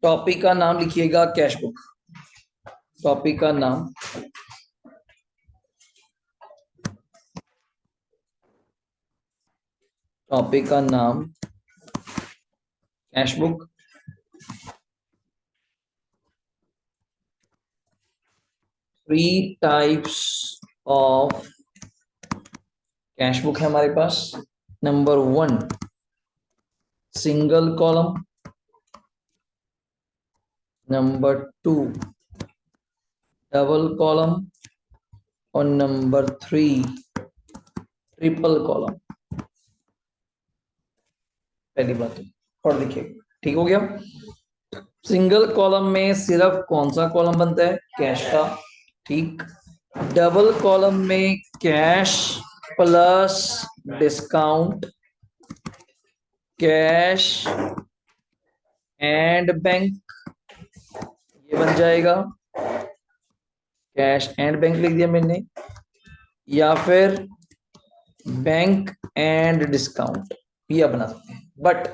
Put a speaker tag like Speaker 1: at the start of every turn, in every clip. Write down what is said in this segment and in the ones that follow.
Speaker 1: Topic का नाम लिखिएगा कैश बुक। टॉपिक का नाम cash book. Three types of cash book है हमारे पास। Number 1 single column, number 2 double column और नंबर 3 ट्रिपल कॉलम। पहली बात पढ़ लिखिए, ठीक हो गया। सिंगल कॉलम में सिर्फ कौन सा कॉलम बनता है? कैश का, ठीक। डबल कॉलम में cash plus discount, cash and bank, ये बन जाएगा। कैश एंड बैंक लिख दिया मैंने, या फिर बैंक एंड डिस्काउंट, ये बना सकते हैं। बट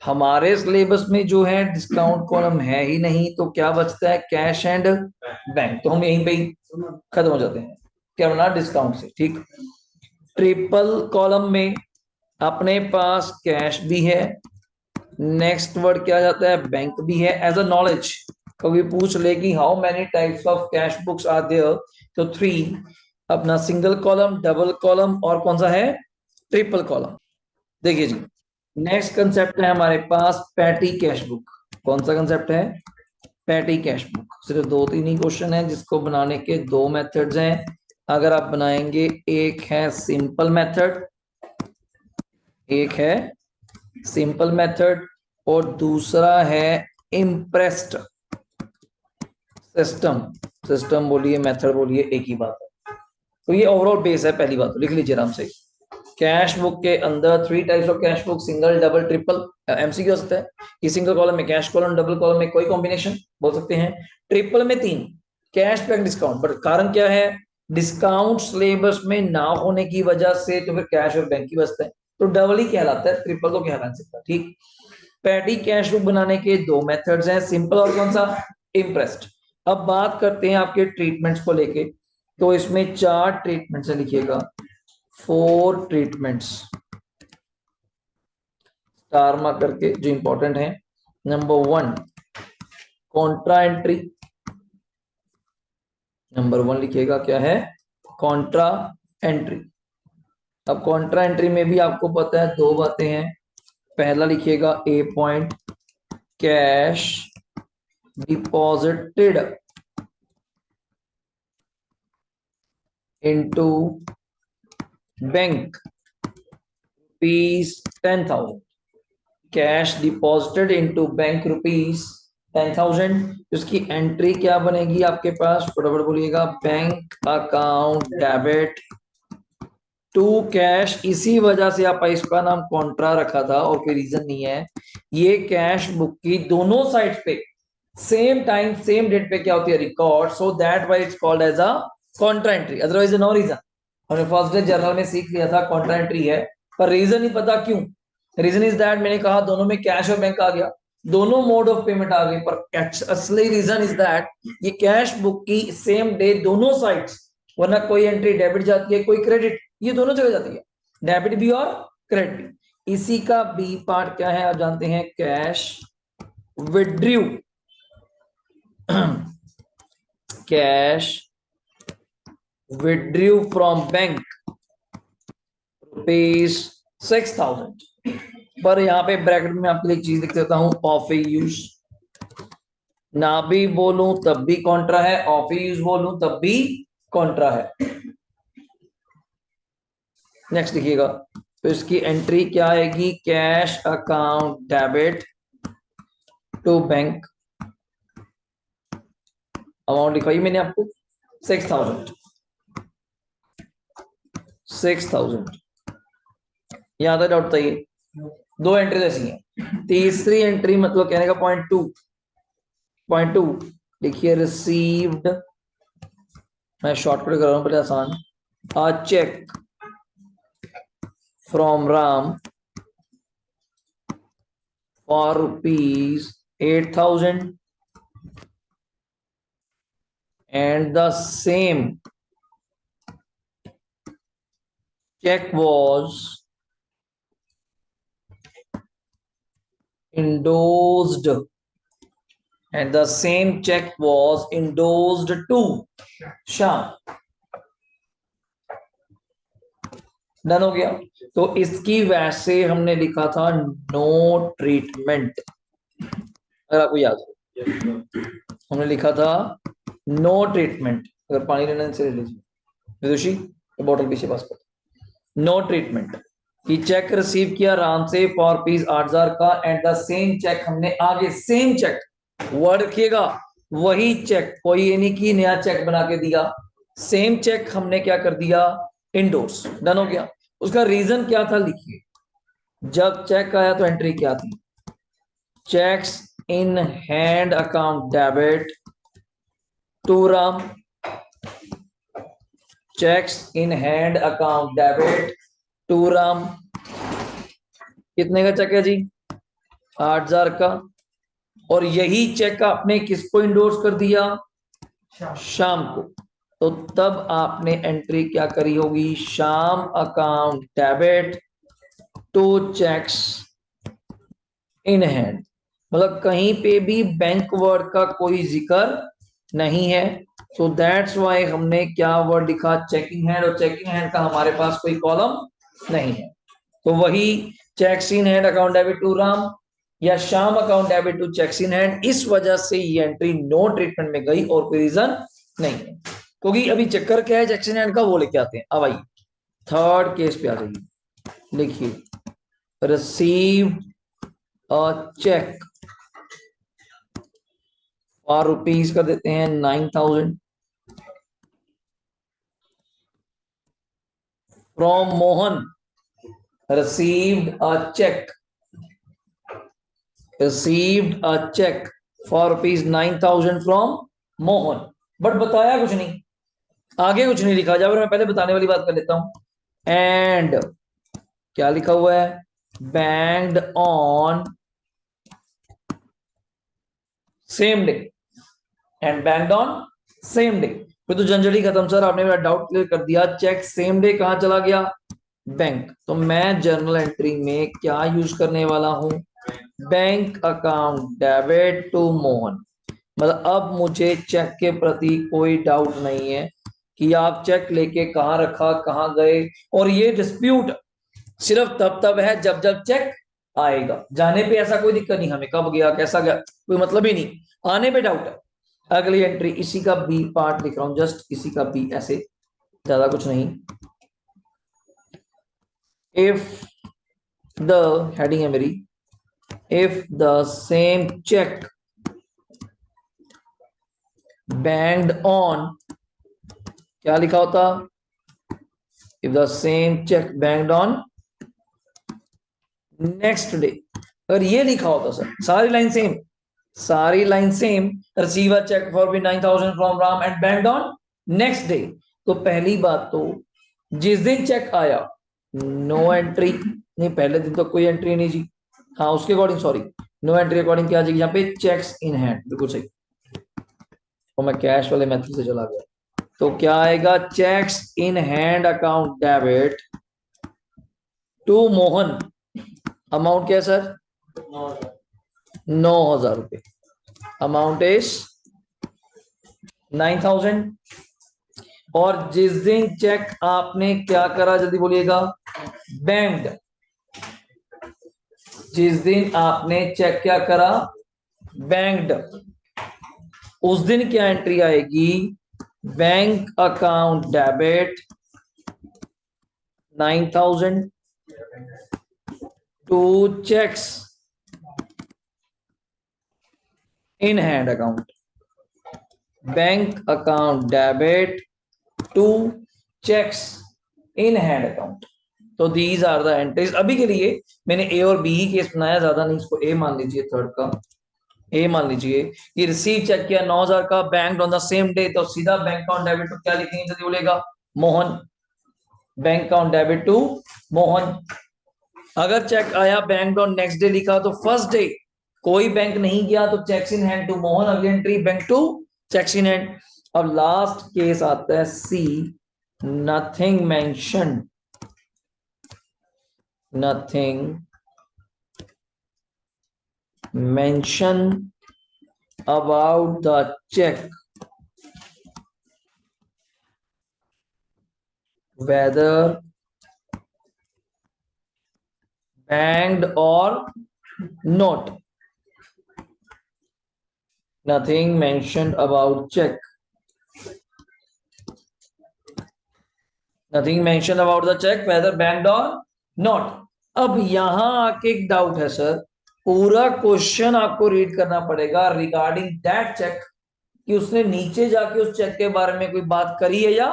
Speaker 1: हमारे सिलेबस में जो है डिस्काउंट कॉलम है ही नहीं, तो क्या बचता है? Cash and bank. तो हम यहीं पे ही खत्म हो जाते हैं, क्या बना? डिस्काउंट से, ठीक। ट्रिपल कॉलम में अपने पास कैश भी है, नेक्स्ट वर्ड क्या जाता है? बैंक भी है। एज अ नॉलेज कभी पूछ ले कि how many types of cash books are there, तो 3 अपना सिंगल कॉलम, डबल कॉलम और कौन सा है? Triple column. देखिए जी, नेक्स्ट कंसेप्ट है हमारे पास पैटी कैश बुक। कौन सा कंसेप्ट है? Petty cash book. सिर्फ 2-3 ही क्वेश्चन है, जिसको बनाने के 2 मेथड्स हैं। अगर आप बनाएंगे, एक है सिंपल मेथड, और दूसरा है इम्प्रेस्ड सिस्टम बोलिए, मेथड बोलिए, एक ही बात है। तो ये ओवरऑल बेस है। पहली बात तो लिख लीजिए आराम से। कैश बुक के अंदर 3 types of cash book, single, double, triple. MCQ हो सकता है कि सिंगल कॉलम में कैश कॉलम, डबल कॉलम में कोई कॉम्बिनेशन बोल सकते हैं, ट्रिपल में 3 कैश बैंक डिस्काउंट। बट कारण क्या है? डिस्काउंट सिलेबस में ना होने की वजह से तो फिर कैश और बैंक ही बचता है, तो डबल ही कहलाता है, ट्रिपल तो क्या बन सकता, ठीक। पैटी कैश बुक बनाने के 2 मेथड्स हैं, सिंपल और कौन सा? इम्प्रेस्ड। अब बात करते हैं आपके ट्रीटमेंट्स को लेके। तो इसमें 4 ट्रीटमेंट्स लिखिएगा, 4 ट्रीटमेंट्स स्टार मार्क करके, जो इंपॉर्टेंट है। Number 1 Contra entry. नंबर 1 लिखिएगा, क्या है? Contra entry. अब कॉन्ट्रा एंट्री में भी आपको पता है 2 बातें हैं। पहला लिखिएगा A point, cash deposited into bank ₹10,000। Cash deposited into bank ₹10,000। उसकी एंट्री क्या बनेगी आपके पास? फटाफट बोलिएगा, bank account debit to cash. इसी वजह से आप इसका नाम कॉन्ट्रा रखा था, और कोई रीजन नहीं है। ये कैश बुक की दोनों साइड पे सेम टाइम सेम डेट पे क्या होती है? Record. So that why it's called as a contra entry, otherwise no reason. हमने फर्स्ट डे जर्नल में सीख लिया था कॉन्ट्रा एंट्री है, पर रीजन नहीं पता क्यों। रीजन इज दैट, मैंने कहा दोनों में कैश और बैंक आ गया, दोनों मोड ऑफ पेमेंट आ गए, पर असली रीजन इज दैट ये कैश बुक की सेम डे दोनों साइड्स, वरना कोई एंट्री डेबिट जाती है, कोई क्रेडिट, ये दोनों जगह जाती है, डेबिट भी और क्रेडिट भी। इसी का बी पार्ट क्या है आप जानते हैं? Cash withdrew. Cash withdrew from bank ₹6,000। पर यहाँ पे ब्रैकेट में आपके लिए एक चीज लिख देता हूं, ऑफ यूज। ना भी बोलूं तब भी कॉन्ट्रा है, ऑफ यूज बोलूं तब भी कॉन्ट्रा है। नेक्स्ट लिखिएगा, तो इसकी एंट्री क्या आएगी? Cash account debit to bank. Amount लिखवाई मैंने आपको 6,000। यहां तक डाउट चाहिए? 2 एंट्री ऐसी हैं। तीसरी एंट्री मतलब कहने का पॉइंट टू लिखिए, रिसीव्ड। मैं शॉर्टकट कर रहा हूं, बड़े आसान। A cheque from Ram for 8,000 and the same check was endorsed and the same check was endorsed to Sham. Done हो गया। तो इसकी वैसे हमने लिखा था नो ट्रीटमेंट, अगर आपको याद हो हमने लिखा था नो ट्रीटमेंट। अगर पानी लेना से ले लीजिए विदुषी, बोतल पीछे पास कर। नो ट्रीटमेंट कि चेक रिसीव किया राम से फॉर पीस 8,000 का एंड द सेम चेक हमने आगे सेम चेक वर्ड रखिएगा, वही चेक, कोई ये नहीं कि नया चेक बना के दिया, सेम चेक हमने क्या कर दिया इंडोर्स। डन हो गया। उसका रीजन क्या था लिखिए। जब चेक आया तो एंट्री क्या थी, cheques in hand account debit to Ram, cheques in hand account debit to Ram. कितने का चेक है जी 8,000 का, और यही चेक आपने किसको इंडोर्स कर दिया शाम को। तो तब आपने एंट्री क्या करी होगी, Sham account debit to cheques in hand. मतलब कहीं पे भी बैंक वर्ड का कोई जिक्र नहीं है, सो दैट्स वाई हमने क्या वर्ड लिखा चेकिंग हैंड, और चेकिंग हैंड का हमारे पास कोई कॉलम नहीं है। तो वही cheques in hand account debit to Ram या Sham account debit to cheques in hand, इस वजह से ये एंट्री नो ट्रीटमेंट में गई और कोई रीजन नहीं है। क्योंकि अभी चक्कर क्या है चेक्स इन हैंड का, वो लेके आते हैं। अब आइए थर्ड केस पे आ जाइए। लिखिए रिसीव अ चेक और रुपीज का देते हैं 9,000 from Mohan, received a check for rupees 9,000 from Mohan. But बताया कुछ नहीं, आगे कुछ नहीं लिखा। जब मैं पहले बताने वाली बात कर लेता हूं। एंड क्या लिखा हुआ है, banked on same day, and banked on same day. फिर तो झंझट ही खत्म सर, आपने मेरा डाउट क्लियर कर दिया। चेक सेम डे कहां चला गया, बैंक। तो मैं जर्नल एंट्री में क्या यूज करने वाला हूं, bank account debit to Mohan. मतलब अब मुझे चेक के प्रति कोई डाउट नहीं है कि आप चेक लेके कहां रखा, कहां गए, और ये डिस्प्यूट सिर्फ तब तब है जब जब चेक आएगा। जाने पे ऐसा कोई दिक्कत नहीं, हमें कब गया कैसा गया कोई मतलब ही नहीं, आने पे डाउट है। अगली एंट्री इसी का बी पार्ट लिख रहा हूं, जस्ट इसी का बी, ऐसे ज्यादा कुछ नहीं। इफ द हेडिंग है मेरी, if the same cheque banked on, क्या लिखा होता, if the same cheque banked on next day. अगर ये लिखा होता सर, सारी लाइन सेम, सारी line same, receive a cheque for B 9,000 from Ram and banked on next day, तो पहली बात तो जिस दिन चेक आया नो एंट्री, नहीं पहले दिन तो कोई एंट्री नहीं जी, हाँ उसके according sorry, no entry according क्या आ जाएगी यहाँ पे चेक्स इन हैंड, बिल्कुल सही। तो मैं कैश वाले मेथड से चला गया, तो क्या आएगा cheques in hand account debit to Mohan. Amount क्या है सर 9,000 रुपए, अमाउंट इज 9,000। और जिस दिन चेक आपने क्या करा जल्दी बोलिएगा, बैंक्ड, जिस दिन आपने चेक क्या करा बैंक्ड, उस दिन क्या एंट्री आएगी, bank account debit 9,000 to cheques in hand account, bank account debit to cheques in hand account. तो दीज आर द एंट्रीज। अभी के लिए मैंने ए और बी ही केस बनाया, ज्यादा नहीं, इसको ए मान लीजिए, थर्ड का ए मान लीजिए कि रिसीव चेक किया 9,000 का, bank on the same day, तो सीधा बैंक अकाउंट डेबिट टू क्या लिखेंगे जल्दी बोलेगा, Mohan, bank account debit to Mohan. अगर चेक आया बैंक ऑन नेक्स्ट डे लिखा तो फर्स्ट डे कोई बैंक नहीं गया तो cheques in hand to Mohan, अगली entry bank to cheques in hand. अब लास्ट केस आता है C, nothing mention, nothing mention about the cheque whether banked or not, nothing mentioned about check, nothing mentioned about the check whether banked or not। अब यहां आके एक doubt है sir, पूरा question आपको रीड करना पड़ेगा रिगार्डिंग दैट चेक, कि उसने नीचे जाके उस चेक के बारे में कोई बात करी है या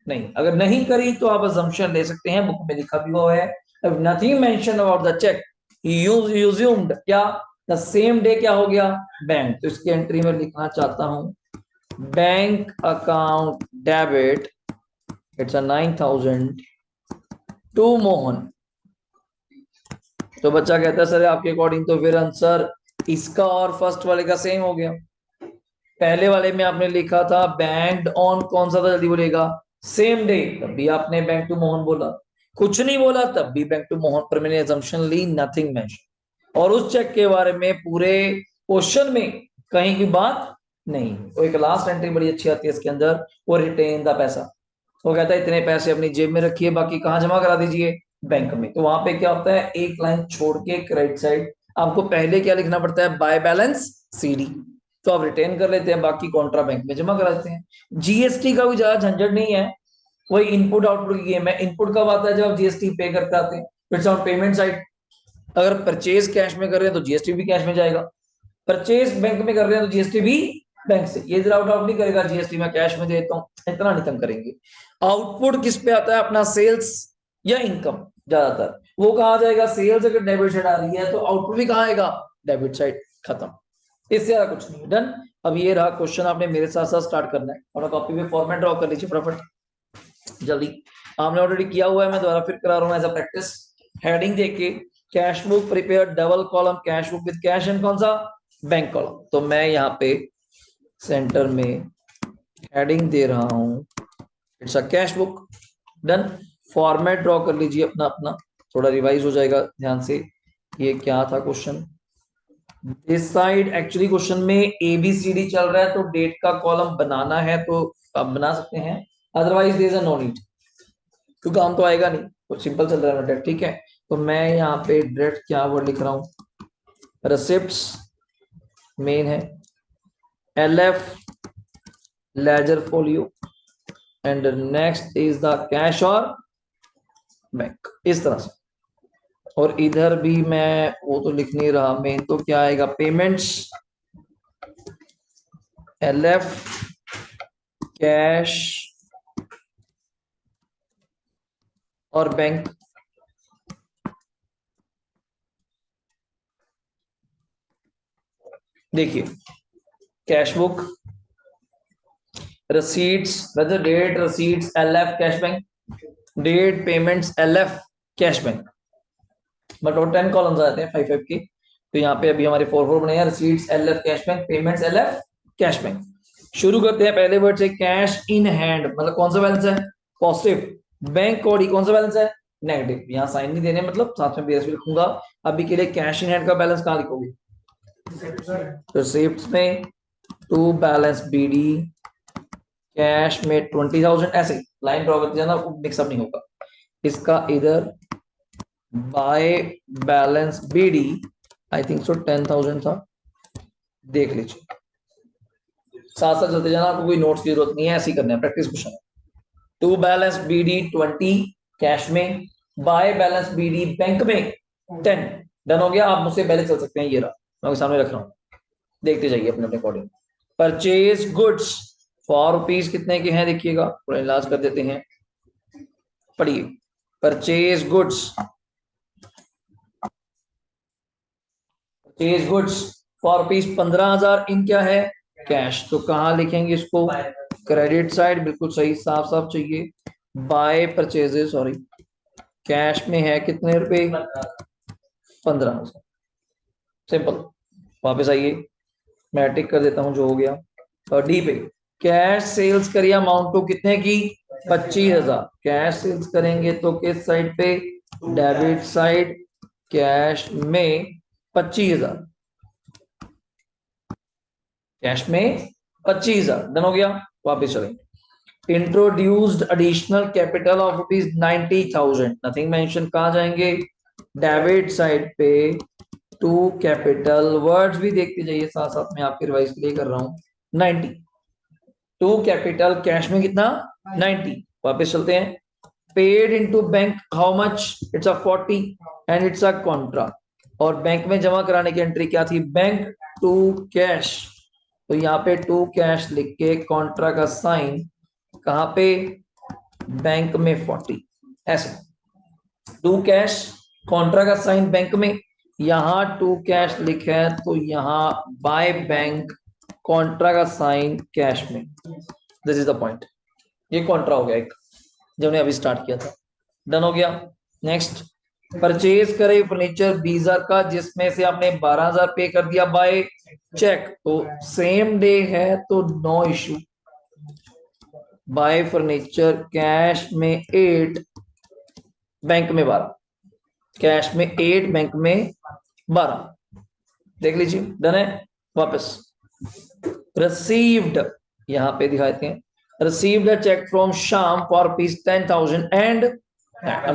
Speaker 1: नहीं। अगर नहीं करी तो आप अजम्पशन ले सकते हैं, बुक में लिखा भी हुआ है, nothing mention about the cheque, assumed क्या, द सेम डे क्या हो गया, बैंक। तो इसकी एंट्री में लिखना चाहता हूं bank account debit, it's a 9,000 to Mohan. तो बच्चा कहता है सर आपके अकॉर्डिंग तो फिर आंसर इसका और फर्स्ट वाले का सेम हो गया। पहले वाले में आपने लिखा था बैंक्ड ऑन, कौन सा था जल्दी बोलेगा, सेम डे, तब भी आपने बैंक टू मोहन बोला, कुछ नहीं बोला तब भी बैंक टू मोहन पर मैंने assumption ली नथिंग मेंशन। और उस चेक के बारे में पूरे क्वेश्चन में कहीं की बात नहीं। तो एक लास्ट एंट्री बड़ी अच्छी आती है इसके अंदर, वो रिटेन द पैसा। वो कहता है इतने पैसे अपनी जेब में रखिए, बाकी कहाँ जमा करा दीजिए, बैंक में। तो वहां पे क्या होता है, एक लाइन छोड़ के क्रेडिट साइड आपको पहले क्या लिखना पड़ता है, बाय बैलेंस सीडी। तो आप रिटेन कर लेते हैं, बाकी कॉन्ट्रा बैंक में जमा करा देते हैं। जीएसटी का भी ज्यादा झंझट नहीं है, वही इनपुट आउटपुट की गेम है। इनपुट कब आता है, जब आप जीएसटी पे करते आते हैं, इट्स ऑन पेमेंट साइड। अगर परचेज कैश में कर रहे हैं तो जीएसटी भी कैश में जाएगा, परचेज बैंक में कर रहे हैं तो जीएसटी भी बैंक से। ये जरा आउट नहीं करेगा जीएसटी में कैश में देता हूं, इतना नहीं तंग करेंगे। आउटपुट किस पे आता है अपना, सेल्स या इनकम ज्यादातर, वो कहा जाएगा सेल्स। अगर डेबिट साइड आ रही है तो आउटपुट भी कहाँ आएगा, डेबिट साइड, खत्म। इससे ज्यादा कुछ नहीं, डन। अब ये रहा क्वेश्चन, आपने मेरे साथ साथ स्टार्ट करना है, और कॉपी पे फॉर्मेट ड्रॉ कर लीजिए फटाफट जल्दी। आपने ऑलरेडी किया हुआ है, मैं दोबारा फिर करा रहा हूँ एज अ प्रैक्टिस। हेडिंग देके cash book prepare double column cash book with cash and कौन सा, बैंक कॉलम। तो मैं यहाँ पे सेंटर में हेडिंग दे रहा हूं it's a cash book, done. Format draw कर लीजिए अपना अपना, थोड़ा रिवाइज हो जाएगा ध्यान से। ये क्या था question, this side actually question में एबीसीडी चल रहा है, तो डेट का कॉलम बनाना है तो आप बना सकते हैं, otherwise there is a no need, तो काम तो आएगा नहीं, तो सिंपल चल रहा है डायरेक्ट, ठीक है। तो मैं यहाँ पे डायरेक्ट क्या वर्ड लिख रहा हूँ, रिसिप्ट्स मेन है, LF ledger folio, and next is the cash और बैंक, इस तरह से। और इधर भी मैं वो तो लिख नहीं रहा, मेन तो क्या आएगा, पेमेंट्स एलएफ कैश और बैंक। देखिए cash book receipts, whether date receipts LF cash bank, date payments LF cash bank, but और 10 कॉलम्स आते हैं 5 5 के। तो यहाँ पे अभी हमारे 4 4 बने हैं, receipts LF cash bank, payments LF cash bank. शुरू करते हैं पहले वर्ड से, कैश इन हैंड मतलब कौन सा बैलेंस है, पॉजिटिव। बैंक कोड कौन सा बैलेंस है, नेगेटिव। यहाँ साइन नहीं देने, मतलब साथ में बीएसपी लिखूंगा। अभी के लिए कैश इन हैंड का बैलेंस कहाँ लिखोगे, रिसीप्ट्स में, टू बैलेंस बीडी, कैश में 20,000, ऐसे लाइन ड्रॉ करते जाना, मिक्सअप नहीं होगा। इसका इधर by balance BD, I think so 10,000 था, देख लीजिए, साथ साथ चलते जाना, आपको कोई नोट्स की जरूरत नहीं है, ऐसे ही करना है, प्रैक्टिस क्वेश्चन है। टू बैलेंस बीडी 20 कैश में, बाय बैलेंस बीडी बैंक में 10, डन हो गया। आप मुझसे पहले चल सकते हैं, ये रहा मैं सामने रख रहा हूँ, देखते जाइए अपने अपने अकॉर्डिंग। परचेज गुड्स ₹4 कितने के हैं देखिएगा, थोड़ा इलाज कर देते हैं, पढ़िए। परचेज गुड्स, परचेज गुड्स ₹4 15,000 इन क्या है, कैश। तो कहाँ लिखेंगे इसको, क्रेडिट साइड, बिल्कुल सही, साफ साफ चाहिए। बाय परचेजेस, सॉरी, कैश में है कितने रुपए, 15,000, सिंपल। वापस आइए, मैं टिक कर देता हूं जो हो गया। और डी पे कैश सेल्स करिए अमाउंट टू कितने की 25,000। कैश सेल्स करेंगे तो किस साइड पे, डेबिट साइड, कैश में 25,000, कैश में 25,000 डन हो गया। वापस चलेंगे, introduced additional capital of ₹90,000, nothing mention, कहां जाएंगे, डेबिट साइड पे टू कैपिटल, वर्ड्स भी देखते जाइए साथ साथ में, आपके रिवाइज के लिए कर रहा हूं। 90 टू कैपिटल, कैश में कितना 90। वापस चलते हैं, paid into bank how much, it's a 40 and it's a Contra. और बैंक में जमा कराने की एंट्री क्या थी, बैंक टू कैश, तो यहाँ पे टू कैश लिख के कॉन्ट्रा का साइन कहां पे, बैंक में 40, ऐसे टू कैश कॉन्ट्रा का साइन बैंक में, यहां टू कैश लिखा है तो यहां बाय बैंक कॉन्ट्रा का साइन कैश में, दिस इज द पॉइंट। ये कॉन्ट्रा हो गया एक, जो हमने अभी स्टार्ट किया था, डन हो गया। नेक्स्ट, परचेज करे फर्नीचर 20,000 का, जिसमें से आपने 12,000 पे कर दिया बाय चेक, तो सेम डे है तो no issue. By furniture cash में 8, बैंक में 12, कैश में 8, बैंक में 12, देख लीजिए डन है। वापस रिसीव्ड, यहां पे दिखाते हैं, received a check from Sham for ₹10,000 and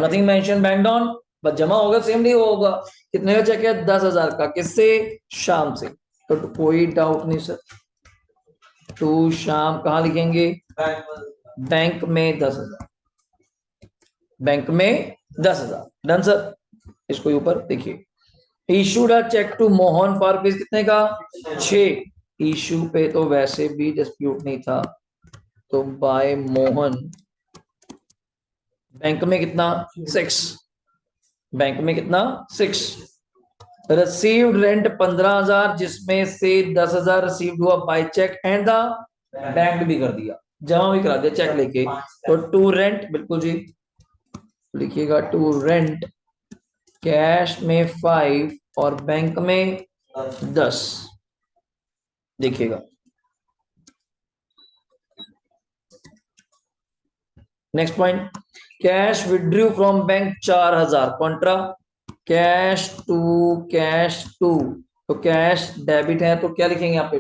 Speaker 1: nothing mentioned banked on, बस जमा होगा सेम डे होगा। कितने का चेक है, 10,000 का, किससे, शाम से, तो कोई डाउट नहीं सर। टू शाम कहां लिखेंगे, बैंक में 10,000, बैंक में 10,000 डन सर। इसको ऊपर देखिए, issued a cheque to Mohan for rupees कितने का 6, इशू पे तो वैसे भी डिस्प्यूट नहीं था, तो बाय मोहन, बैंक में कितना 6, बैंक में कितना 6। रिसीव्ड रेंट 15,000, जिसमें से 10,000 रिसीव्ड हुआ by cheque and the bank भी कर दिया, जमा भी करा दिया चेक लेके, तो टू रेंट, बिल्कुल जी लिखिएगा, टू रेंट कैश में 5 और बैंक में 10, देखिएगा। Next point, cash withdrew from bank 4,000 contra, cash to, तो कैश डेबिट है तो क्या लिखेंगे यहाँ पे,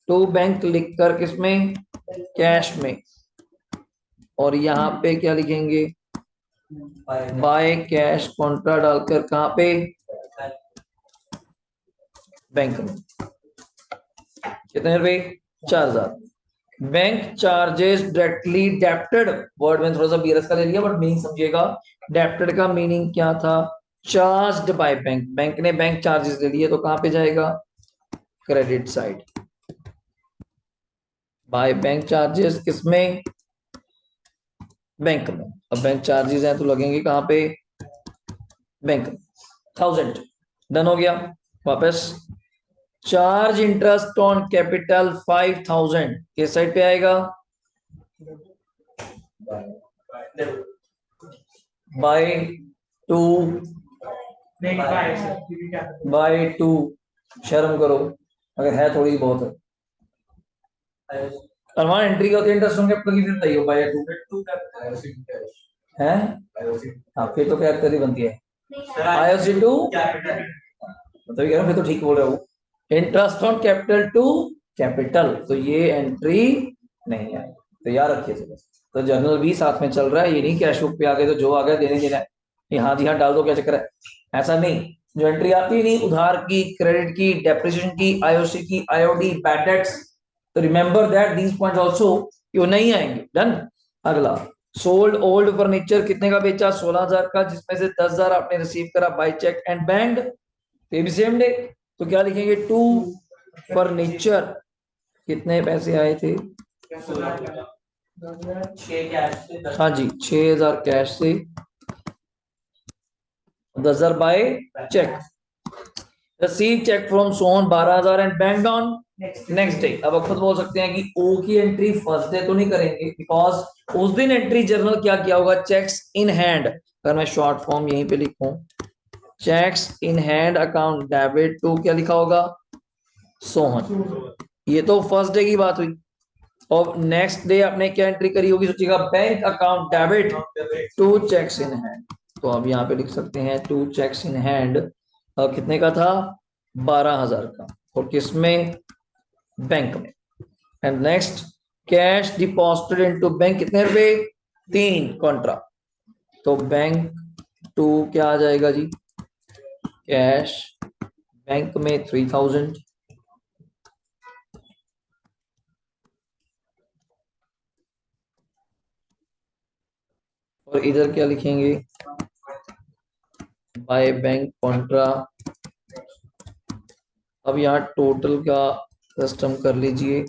Speaker 1: टू बैंक लिखकर किसमें, कैश में, और यहाँ पे क्या लिखेंगे, बाय कैश कॉन्ट्रा डालकर कहां पे, बैंक में, कितने रुपए 4,000। बैंक चार्जेस डायरेक्टली डेप्टेड, वर्ड में थोड़ा सा बीरस का ले लिया बट मीनिंग समझिएगा। डेप्टेड का मीनिंग क्या था, चार्ज्ड बाय बैंक, बैंक ने बैंक चार्जेस ले लिए तो कहां पे जाएगा, credit side, by bank charges किसमें, बैंक में, अब बैंक चार्जेस हैं तो लगेंगे कहां पे, बैंक में, 1,000 डन हो गया। वापस, चार्ज इंटरेस्ट ऑन कैपिटल 5,000 किस साइड पे आएगा, बाय टू, बाय टू, शर्म करो अगर है थोड़ी बहुत, अरमान एंट्री होती है इंटरेस्ट ऑन कैपिटल की, फिर बताइए बाय टू है, हाँ फिर तो कैपिटल ही बनती है, आईओसी टू मतलब कह रहा हूँ, फिर तो ठीक बोल रहा हूँ, interest on capital to capital, तो ये एंट्री नहीं है, तो याद रखिए। तो जर्नल भी साथ में चल रहा है, ये नहीं कैश बुक पे आ गए तो जो आ गया देने देना है, हाँ जी हाँ डाल दो, क्या चक्कर है, ऐसा नहीं। जो एंट्री आती नहीं, उधार की, क्रेडिट की, डेप्रिसिएशन की, आईओसी की, आईओडी, बैड डेट्स, तो remember that these points also ये नहीं आएंगे, डन। अगला, सोल्ड ओल्ड फर्नीचर कितने का बेचा, 16,000 का, जिसमें से 10,000 आपने रिसीव करा बाय चेक एंड बैंक, ये भी सेम डे, तो क्या लिखेंगे, टू फर्नीचर कितने पैसे आए थे, हाँ जी 6,000 कैश से, 10,000 by cheque, receive cheque from Sohan 12,000 and bank on next day. अब आप खुद बोल सकते हैं कि ओ की एंट्री फर्स्ट डे तो नहीं करेंगे, बिकॉज उस दिन एंट्री जर्नल क्या किया होगा, चेक्स इन हैंड, अगर मैं शॉर्ट फॉर्म यहीं पे लिखूं, cheques in hand account debit to क्या लिखा होगा, सोहन। ये तो फर्स्ट डे की बात हुई। और नेक्स्ट डे आपने क्या एंट्री करी होगी, सोचिएगा bank account debit to cheques in hand. तो अब यहाँ पे लिख सकते हैं टू चेक्स इन हैंड, कितने का था, 12,000 का, और किसमें, बैंक में। And next, cash deposited into bank, कितने रुपए, 3 कॉन्ट्रा। तो बैंक टू क्या आ जाएगा जी, कैश बैंक में 3,000, और इधर क्या लिखेंगे, बाय बैंक कॉन्ट्रा। अब यहाँ टोटल का सिस्टम कर लीजिए,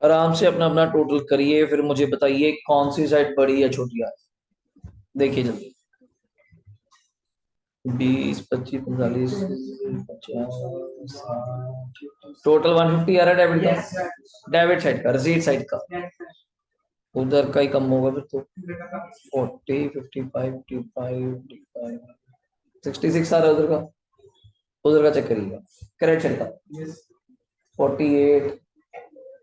Speaker 1: आराम से अपना अपना टोटल करिए, फिर मुझे बताइए कौन सी साइड बड़ी या छोटी आ रही है। देखिए जल्दी, 20, 25, 45, 50, 60, टोटल 150 आ रहा है डेबिट का, डेबिट साइड का, रिसीट साइड का। उधर का ही कम होगा फिर तो, 40, 55, 55, 55, 66 आ रहा है उधर का। उधर का चेक करिएगा, करेक्ट साइड का, 48,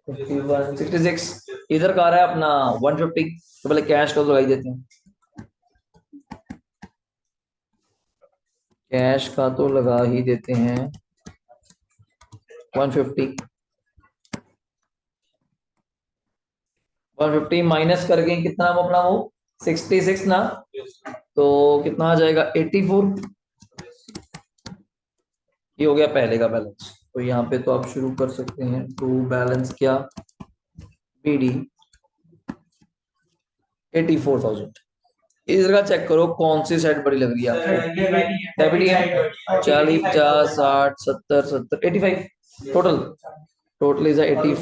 Speaker 1: 51, 66। इधर का आ रहा है अपना 150। तो पहले कैश का तो लगाई देते हैं, कैश का तो लगा ही देते हैं 150। 150 माइनस करके कितना अपना वो 66 ना, तो कितना आ जाएगा 84। ये हो गया पहले का बैलेंस। तो यहाँ पे तो आप शुरू कर सकते हैं, टू बैलेंस क्या, बीडी 84,000। इधर का चेक करो कौन सी साइड बड़ी लग रही है आपको, डेबिट है, 40, 50, 60, 70, 70, 85 टोटल। टोटल इज 80,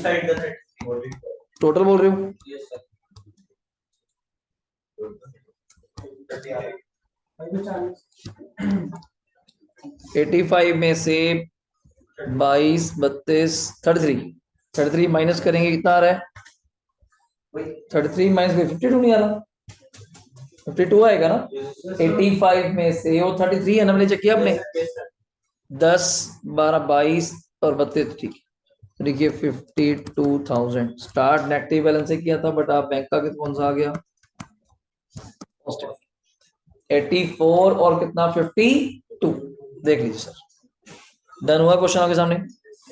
Speaker 1: टोटल बोल रहे हो, 85 में से 22, 32, 33, 33 माइनस करेंगे कितना आ रहा है, 33 माइनस 52 नहीं आ रहा, 52 आएगा ना। 85 में से वो 33 है ना, मैंने चेक किया आपने, 10, 12, 22 और 32, ठीक है। देखिए 52,000 स्टार्ट नेगेटिव बैलेंस से किया था, बट आप बैंक का कितना कौन सा आ गया, 84 और कितना 52। देख लीजिए सर, डन हुआ क्वेश्चन आपके सामने,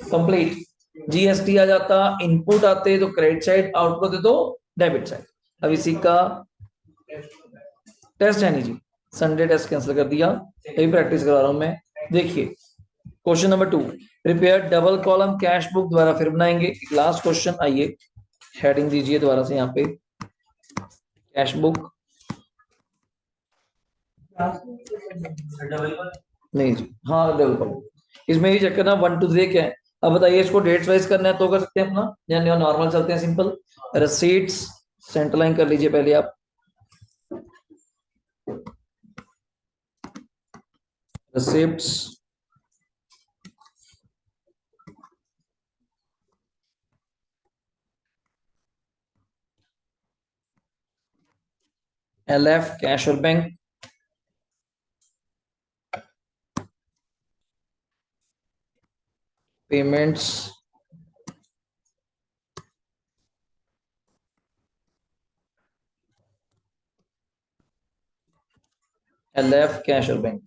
Speaker 1: कंप्लीट। जीएसटी आ जाता, इनपुट आते तो क्रेडिट साइड, आउटपुट आते तो डेबिट साइड। अब इसी का टेस्ट है नहीं जी, संडे टेस्ट कैंसिल कर दिया, यही प्रैक्टिस करा रहा हूं मैं। देखिए question number 2, prepare double column cash book, दोबारा फिर बनाएंगे लास्ट क्वेश्चन। आइए हेडिंग दीजिए दोबारा से यहाँ पे, कैश बुक नहीं जी, हाँ डबल कॉलम। इसमें ही चेक करना 1 2 3 क्या है। अब बताइए इसको डेट्स वाइज करना है तो कर सकते हैं अपना, या नॉर्मल चलते हैं सिंपल। रसीट्स सेंटर लाइन कर लीजिए पहले आप, रिसिप्ट्स, एलएफ कैश और बैंक, पेमेंट्स, एलएफ कैश और बैंक।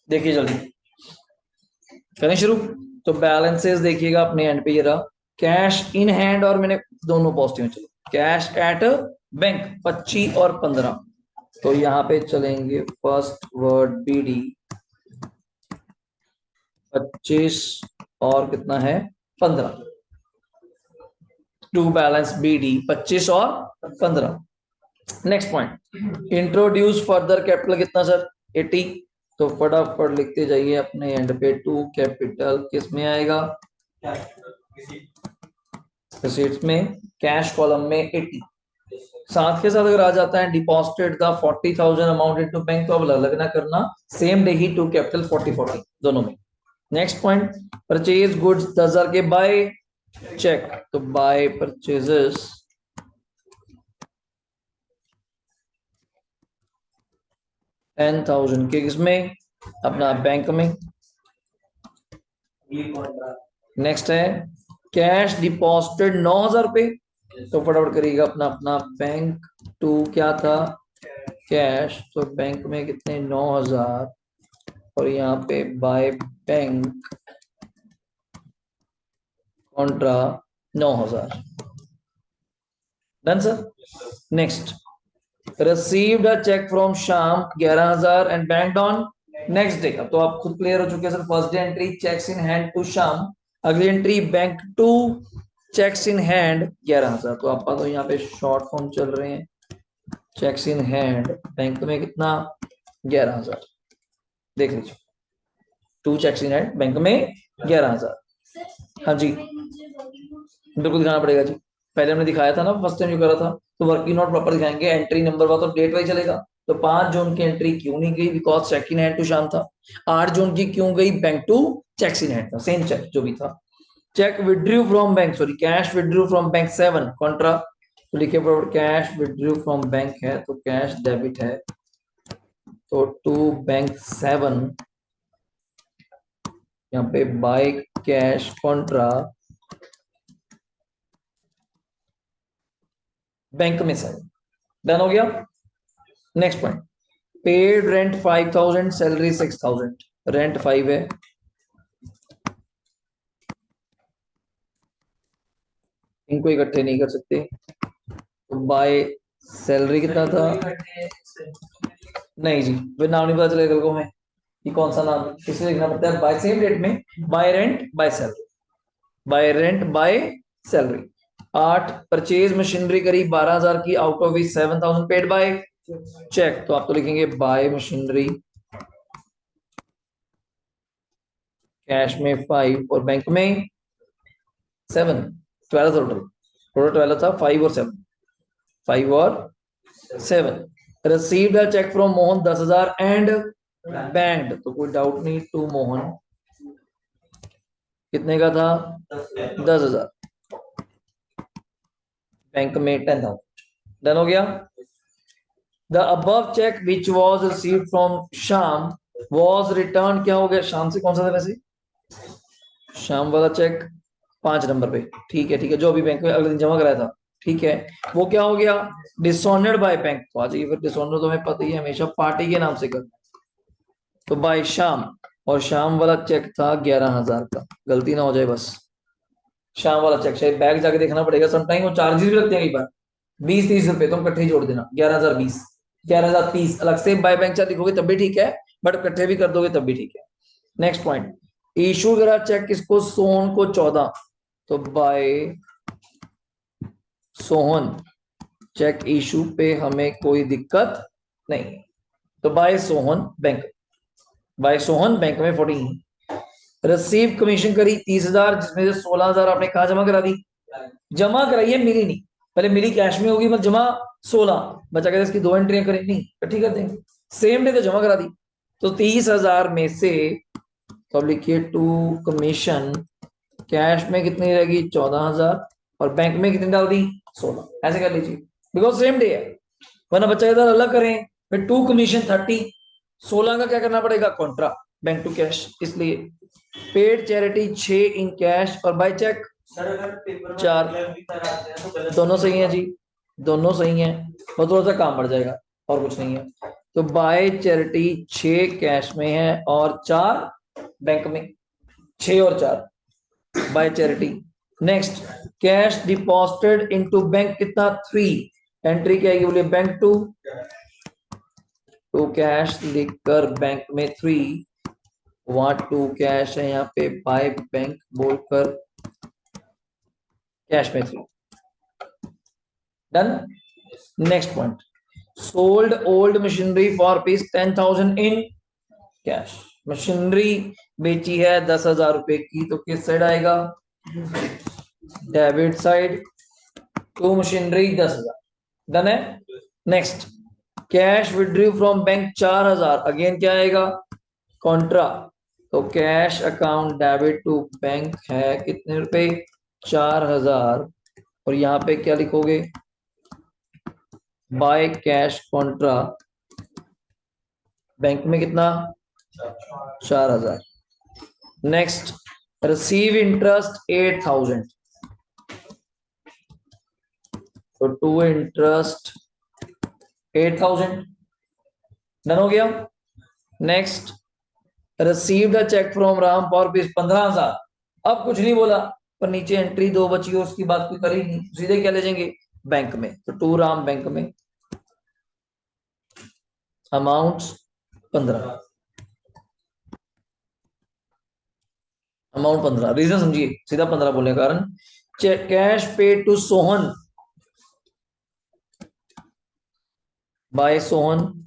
Speaker 1: देखिए जल्दी करें शुरू। तो बैलेंसेस देखिएगा अपने एंड पे, ये रहा कैश इन हैंड, और मैंने दोनों पॉजिटिव, चलो कैश एट बैंक 25 और 15। तो यहाँ पे चलेंगे फर्स्ट वर्ड बीडी 25 और कितना है 15, टू बैलेंस बीडी 25 और 15। Next point, introduce further capital कितना सर 80। तो फटाफट लिखते जाइए अपने एंड पे, टू कैपिटल किस में आएगा, रिसीट्स में, कैश कॉलम में 80। साथ के साथ अगर आ जाता है deposited the 40,000 amount into bank, तो अब अलग अलग ना करना, सेम डे ही टू कैपिटल 40 40 दोनों में। नेक्स्ट पॉइंट, परचेज गुड्स 10,000 के बाय चेक, तो बाय परचेजेस 10,000 के किसमें, अपना बैंक में। नेक्स्ट है कैश डिपॉजिटेड 9,000 रुपये, तो फटाफट करिएगा अपना अपना बैंक टू क्या था, कैश, तो बैंक में कितने 9,000, और यहाँ पे by bank contra 9,000। Done sir. Next received a cheque from Sham 11,000 and banked on next day. अब तो आप खुद क्लियर हो चुके हैं sir. First day entry cheques in hand to Sham, अगली entry bank to cheques in hand 11,000। तो आपका तो यहाँ पे शॉर्ट फॉर्म चल रहे हैं, चेक्स इन हैंड बैंक में कितना 11,000, देख लीजिए, to cheques in hand bank में 11,000। हाँ जी बिल्कुल दिखाना पड़ेगा जी, पहले हमने दिखाया था ना फर्स्ट टाइम जो करा था, तो वर्किंग नोट प्रॉपर दिखाएंगे, एंट्री नंबर वाला तो डेट वाइज चलेगा। तो 5 जून की एंट्री क्यों नहीं गई, because cheque in hand to Sham था। 8 जून की क्यों गई, bank to cheques in hand था, सेम चेक जो भी था। Cheque withdrew from bank, sorry cash withdrew from bank 7 contra, तो लिखे proper cash withdrew from bank है तो कैश डेबिट है, तो टू बैंक 7 यहाँ पे बाय कैश कॉन्ट्रा बैंक में 7। डन हो गया। Next point paid rent 5,000 salary 6,000, rent 5 है, इनको इकट्ठे नहीं कर सकते, तो बाय सैलरी कितना था, नहीं जी फिर नाम नहीं पता चलेगा कल को हमें कि कौन सा नाम है, इसलिए लिखना पड़ता है बाय सेम डेट में, by rent by salary, by rent by salary. 8 purchase machinery करी 12,000 की, out of which 7,000 paid by cheque, तो आप तो लिखेंगे बाय मशीनरी कैश में 5 और बैंक में 7, 12 टोटल, टोटल 12 था, 5 और 7, 5 और 7। Received a cheque from Mohan 10,000 and banked, तो कोई डाउट नहीं, टू मोहन कितने का था 10,000, बैंक में 10,000। डन हो गया। The above cheque which was received from Sham was return, क्या हो गया शाम से, कौन सा था वैसे, शाम वाला चेक 5 नंबर पे, ठीक है ठीक है, जो अभी बैंक में अगले दिन जमा कराया था, ठीक है, वो क्या हो गया डिसऑनर्ड बाय बैंक, तो आ जाइए फिर, डिसऑनर तो हमें पता ही है हमेशा पार्टी के नाम से कर, तो बाय शाम, और शाम वाला चेक था 11,000 का, गलती ना हो जाए बस, शाम वाला चेक शायद बैग जाके देखना पड़ेगा, समटाइम वो चार्जेस भी लगते हैं कई बार, 20-30 रुपए, तुम इकट्ठे ही जोड़ देना, 11,020, 11,030 अलग से बाय बैंक चार्ज लिखोगे तब भी ठीक है, बट इकट्ठे भी कर दोगे तब भी ठीक है। नेक्स्ट पॉइंट इशू करा चेक किसको, सोहन को 14, तो बाय सोहन चेक इशू पे हमें कोई दिक्कत नहीं, तो by Sohan bank, by Sohan bank में 14। रिसीव कमीशन करी 30,000, जिसमें से 16,000 आपने कहा जमा करा दी, जमा कराइए मिली नहीं, पहले मिली कैश में होगी, मतलब जमा 16 बचा के इसकी 2 एंट्रियां करें, नहीं इकट्ठी कर देंगे, सेम डे तो जमा करा दी, तो 30,000 में से, तो अब लिखिए टू कमीशन, कैश में कितनी रहेगी 14,000 और बैंक में कितनी डाल दी 16, ऐसे कर लीजिए बिकॉज सेम डे है, वरना बच्चा इधर अलग करें, फिर टू कमीशन 30, 16 का क्या करना पड़ेगा कॉन्ट्रा बैंक टू कैश, इसलिए पेड चैरिटी 6 इन कैश और बाय चेक सर, अगर पेपर 4, दोनों सही है जी, दोनों सही है, और थोड़ा सा काम बढ़ जाएगा और कुछ नहीं है, तो बाय चैरिटी 6 कैश में है और 4 बैंक में, 6 और 4 by charity. Next cash deposited into bank कितना 3, एंट्री क्या आएगी बोलिए बैंक टू, टू कैश लिखकर बैंक में 3, वहां टू कैश है, यहाँ पे बाय बैंक बोलकर कैश में 3। Done. Next point sold old machinery for rupees 10,000 in cash, machinery बेची है 10,000 रुपए की, तो किस साइड आएगा debit side, to machinery 10,000। Done है। Next cash withdrew from bank 4,000, again क्या आएगा कॉन्ट्रा, तो cash account debit to bank है कितने रुपए 4,000, और यहाँ पे क्या लिखोगे बाय कैश कॉन्ट्रा बैंक में कितना? 4000। नेक्स्ट, रिसीव इंटरेस्ट 8000, तो टू इंटरेस्ट 8000, डन हो गया। Next, received a cheque from Ram for rupees 15000। अब कुछ नहीं बोला, पर नीचे एंट्री दो बची हो, उसकी बात कोई करी नहीं, सीधे क्या ले जाएंगे? बैंक में। तो टू राम बैंक में, अमाउंट 15, अमाउंट 15, रीजन समझिए, सीधा 15 बोलने का कारण, cash paid to Sohan by Sohan,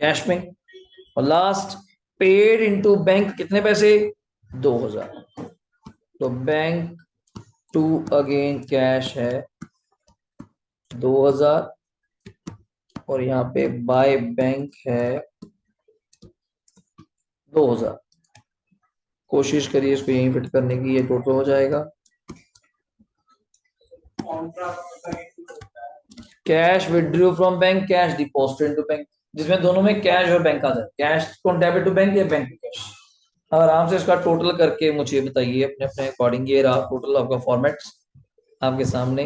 Speaker 1: cash में। और लास्ट, पेड इनटू बैंक कितने पैसे? 2000, तो बैंक टू अगेन कैश है 2000, और यहाँ पे बाय बैंक है 2000। कोशिश करिए इसको यहीं फिट करने की, ये टोटल हो जाएगा। Cash withdraw from bank, cash deposit into bank, जिसमें दोनों में कैश और बैंक आ जाए, कैश कौन डेबिट टू बैंक या बैंक टू कैश। अब आराम से इसका टोटल करके मुझे बताइए अपने अपने अकॉर्डिंग। ये रहा टोटल आपका फॉर्मेट आपके सामने,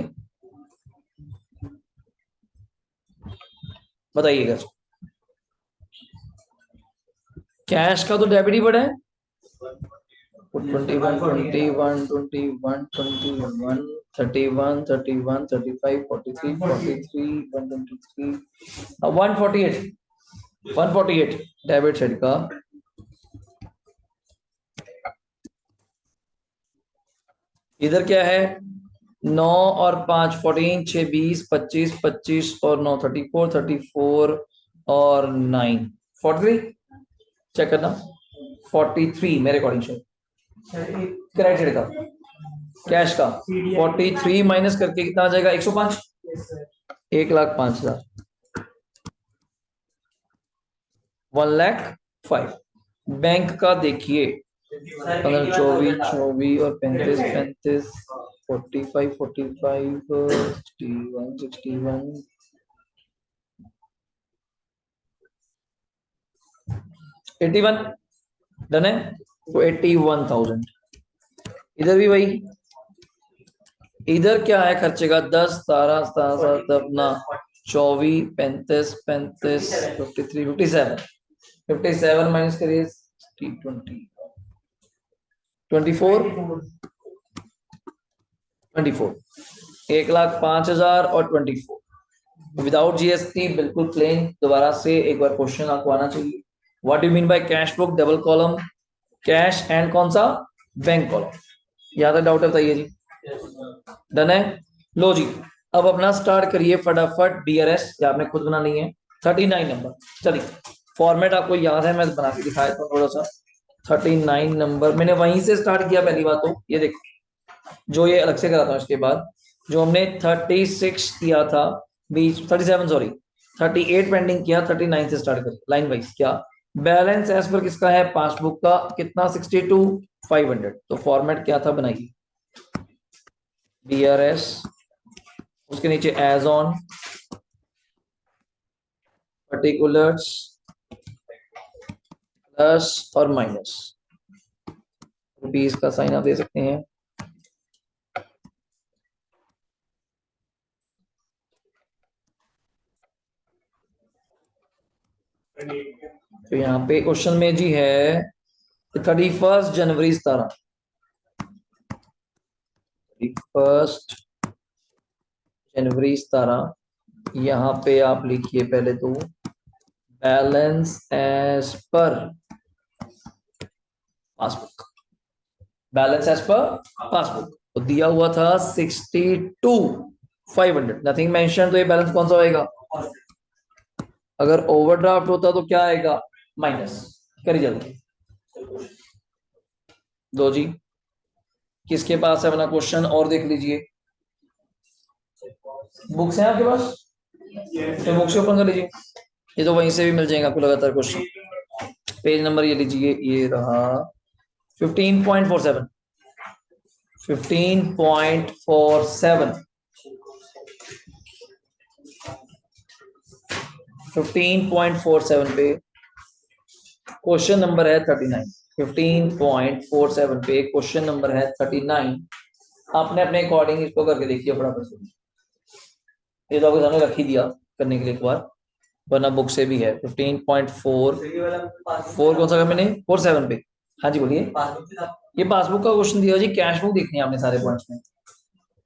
Speaker 1: बताइएगा। कैश का तो डेबिट ही बड़ा है, 21 21 21 21 31 31 35 43 43 123 148 148 डेबिट साइड का। इधर क्या है? 9 और 5 14, 6 20 25 25 और 9 34 34 और 9 43, चेक करना। 43 मेरे अकॉर्डिंग से करेक्ट साइड का कैश का। 43 माइनस करके कितना आ जाएगा? 105, 1,05,000, 1,05,000। बैंक का देखिए, 15 24 24 और 35 35 45 45 61 61 81, डन है। तो 81,000। इधर भी वही, इधर क्या है खर्चे का? 10 17 17 अपना 24 35 35 53 57 57 माइनस करिए 20 24 24, 1,05,000 और 24 विदाउट जीएसटी, बिल्कुल प्लेन। दोबारा से एक बार क्वेश्चन आपको आना चाहिए, what do mean by cash book, double column, cash and कौन सा? Bank column. यहां तक डाउट है बताइए जी, डन है। लो जी, अब अपना स्टार्ट करिए फटाफट डीआरएस, या आपने खुद बनानी है। 39 नंबर, चलिए फॉर्मेट आपको याद है, मैं बना के दिखाया था थोड़ा सा। 39 नंबर मैंने वहीं से स्टार्ट किया पहली बात तो, ये देखो, जो ये अलग से करा था उसके बाद, जो हमने 36 किया था, 37 सॉरी 38 पेंडिंग किया, 39 से स्टार्ट कर लाइन वाइज। क्या बैलेंस एज पर किसका है? पासबुक का कितना? 62,500। तो फॉर्मेट क्या था, बनाइए। डीआरएस, उसके नीचे एज ऑन, पर्टिकुलर्स, प्लस और माइनस, रुपीस का साइन आप दे सकते हैं। तो यहाँ पे क्वेश्चन में जी है 31 जनवरी 17, 31 जनवरी 17। यहाँ पे आप लिखिए पहले तो balance as per passbook, balance as per passbook तो दिया हुआ था 62,500, नथिंग मेंशन, तो ये बैलेंस कौन सा होएगा? अगर ओवरड्राफ्ट होता तो क्या आएगा? माइनस। करिए जल्दी दो जी, किसके पास है अपना क्वेश्चन और देख लीजिए। बुक्स हैं आपके पास? तो बुक से ओपन कर लीजिए, ये तो वहीं से भी मिल जाएगा आपको लगातार क्वेश्चन। पेज नंबर ये लीजिए, ये रहा 15.47, 15.47। 15.47 पे क्वेश्चन नंबर है 39। 15.47 पे क्वेश्चन नंबर है 39। आपने अपने अकॉर्डिंग इसको करके देखिए फटाफट से। ये तो आपके सामने रख ही दिया करने के लिए एक बार, वरना बुक से भी है। 15.44 कौन सा का मैंने 47 पे। हाँ जी बोलिए। ये पासबुक का क्वेश्चन दिया जी, कैश बुक देखनी है आपने सारे पॉइंट्स में।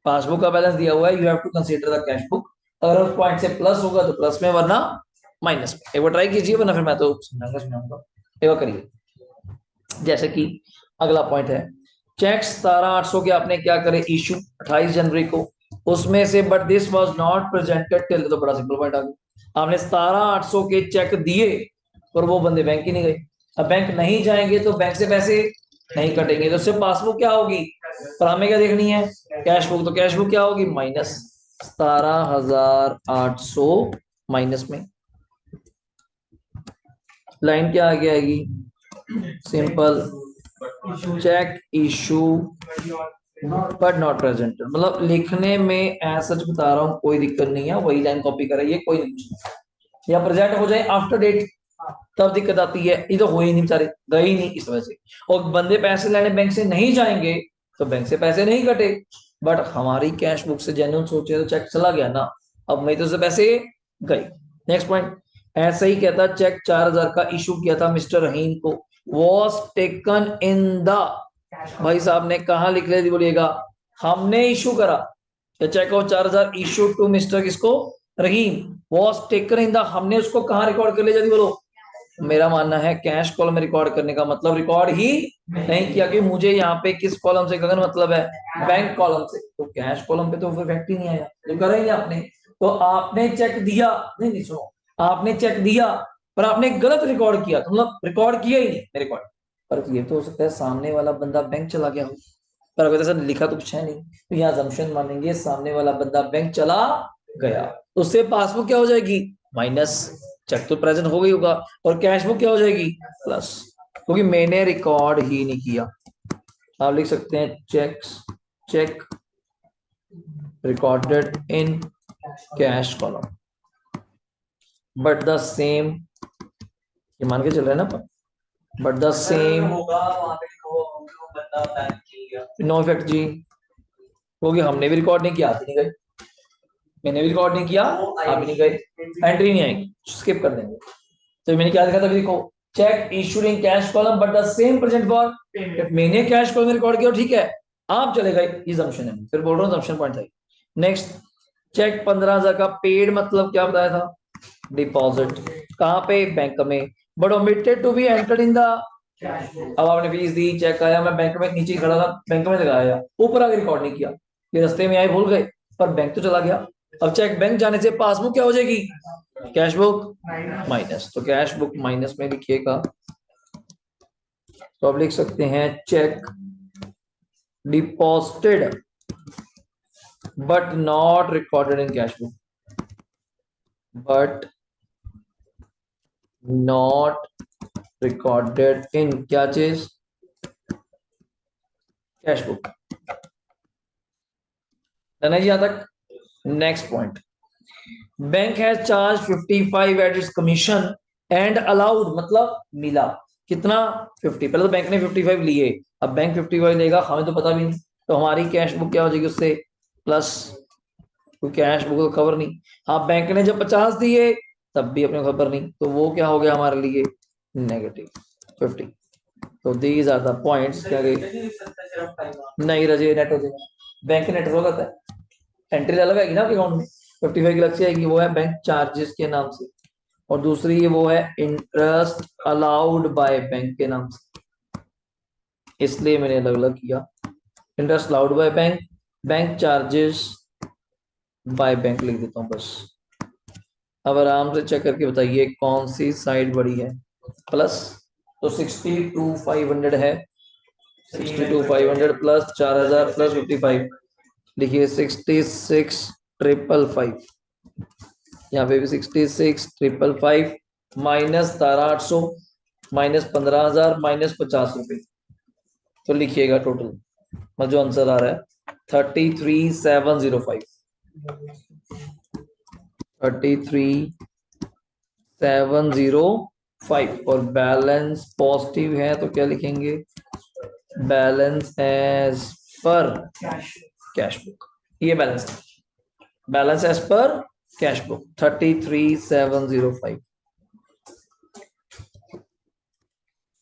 Speaker 1: पासबुक का बैलेंस दिया हुआ है, you have to consider the cash book. अगर उस पॉइंट से प्लस होगा तो प्लस में, वरना माइनस में। एक बार ट्राई कीजिए, वरना फिर मैं तो समझाऊंगा। एक बार करिए। जैसे कि अगला पॉइंट है, चेक 17,800 के आपने क्या करे इशू 28 जनवरी को, उसमें से but this was not presented till, तो बड़ा सिंपल पॉइंट आ गया। आपने 17,800 के चेक दिए और वो बंदे बैंक ही नहीं गए। अब बैंक नहीं जाएंगे तो बैंक से पैसे नहीं कटेंगे, तो उससे पासबुक क्या होगी, पर हमें क्या देखनी है, कैश बुक। तो कैश बुक क्या होगी, माइनस 17,800 माइनस में लाइन क्या आगे आएगी, simple cheque issue but not presented. मतलब लिखने में ऐसा सच बता रहा हूँ, कोई दिक्कत नहीं है, वही लाइन कॉपी कराइए, कोई नहीं। या प्रेजेंट हो जाए आफ्टर डेट तब दिक्कत आती है, ये तो हो ही नहीं बेचारे, गए ही नहीं इस वजह से। और बंदे पैसे लेने बैंक से नहीं जाएंगे तो बैंक से पैसे नहीं कटे, बट हमारी कैश बुक से जेन्युइन सोचे तो चेक चला गया ना, अब मैं तो से पैसे गए। नेक्स्ट पॉइंट, ऐसा ही कहता चेक 4,000 का इशू किया था मिस्टर रहीम को, वॉज टेकन इन द, भाई साहब ने कहा लिख ले बोलिएगा, हमने इशू करा cheque of 4,000 issue to mister किसको, Rahim, was taken in the, हमने उसको कहाँ रिकॉर्ड कर लिया, जल्दी बोलो। मेरा मानना है कैश कॉलम में रिकॉर्ड करने का मतलब रिकॉर्ड ही नहीं किया, कि मुझे यहाँ पे किस कॉलम से गगन मतलब है, बैंक कॉलम से, तो कैश कॉलम पे तो इफेक्ट ही नहीं आया, जो करा ही नहीं आपने। तो आपने चेक दिया, नहीं नहीं सुनो, आपने चेक दिया पर आपने गलत रिकॉर्ड किया, तो मतलब रिकॉर्ड किया ही नहीं रिकॉर्ड। पर ये तो हो सकता है सामने वाला बंदा बैंक चला गया हो, पर अगर ऐसा लिखा तो कुछ है नहीं, तो यहाँ assumption मानेंगे सामने वाला बंदा बैंक चला गया, उससे पासबुक क्या हो जाएगी, माइनस, चेक तो प्रेजेंट हो गई होगा, और कैश बुक क्या हो जाएगी, प्लस, क्योंकि मैंने रिकॉर्ड ही नहीं किया। आप लिख सकते हैं cheque recorded in cash column but the same, ये मान के चल रहा है ना, but the same no effect जी, क्योंकि हमने भी रिकॉर्ड नहीं किया, आप नहीं गए, मैंने भी रिकॉर्ड नहीं किया, आप भी नहीं गए, एंट्री नहीं आएगी, स्किप कर देंगे। तो मैंने क्या लिखा था, देखो check issued in cash column but the same present for, मैंने कैश कॉलम में रिकॉर्ड किया ठीक है, आप चले गए, ये assumption है, फिर बोल रहा हूँ assumption पॉइंट है। नेक्स्ट, चेक 15,000 का पेड मतलब क्या बताया था, डिपॉजिट, कहाँ पे, बैंक में, but omitted to be entered in the, अब आपने फीस दी, चेक आया, मैं बैंक में नीचे खड़ा था, बैंक में लगाया, ऊपर आगे रिकॉर्ड नहीं किया, ये रास्ते में आए भूल गए, पर बैंक तो चला गया। अब चेक बैंक जाने से पासबुक क्या हो जाएगी, कैश बुक माइनस, तो कैश बुक माइनस में लिखिएगा। तो आप लिख सकते हैं check deposited but not recorded in cash book, but not recorded इन क्या चीज, कैश बुक। है जी यहां तक। Next point, bank has charge 55 at its commission and allowed मतलब मिला कितना, 50, पहले तो बैंक ने 55 लिए, अब बैंक 55 लेगा, हमें तो पता भी नहीं, तो हमारी कैश बुक क्या हो जाएगी उससे प्लस, कोई कैश बुक तो खबर नहीं। हाँ बैंक ने जब 50 दिए तब भी अपने खबर नहीं, तो वो क्या हो गया हमारे लिए, नेगेटिव 50। तो दीज आर द पॉइंट्स, क्या गई, नहीं रजे नेट हो जाएगा, बैंक नेट हो जाता है, एंट्री अलग आएगी ना आपके अकाउंट में, 55 की अलग से आएगी, वो है बैंक चार्जेस के नाम से, और दूसरी ये वो है इंटरेस्ट अलाउड बाय बैंक के नाम से, इसलिए मैंने अलग अलग किया, interest allowed by bank, bank charges by bank लिख देता हूँ बस। अब आराम से चेक करके बताइए कौन सी साइड बड़ी है, प्लस, तो 62,500 है, 62,500 प्लस 4,000 प्लस 55, लिखिए 66,555, यहाँ पे भी 66,555 माइनस 17,800 माइनस 15,000 माइनस 50 रुपए, तो लिखिएगा टोटल, मतलब जो आंसर आ रहा है 33,705, 33,705 705 और बैलेंस पॉजिटिव है तो क्या लिखेंगे, balance as per cash book. ये बैलेंस है, balance as per cash book 33,705।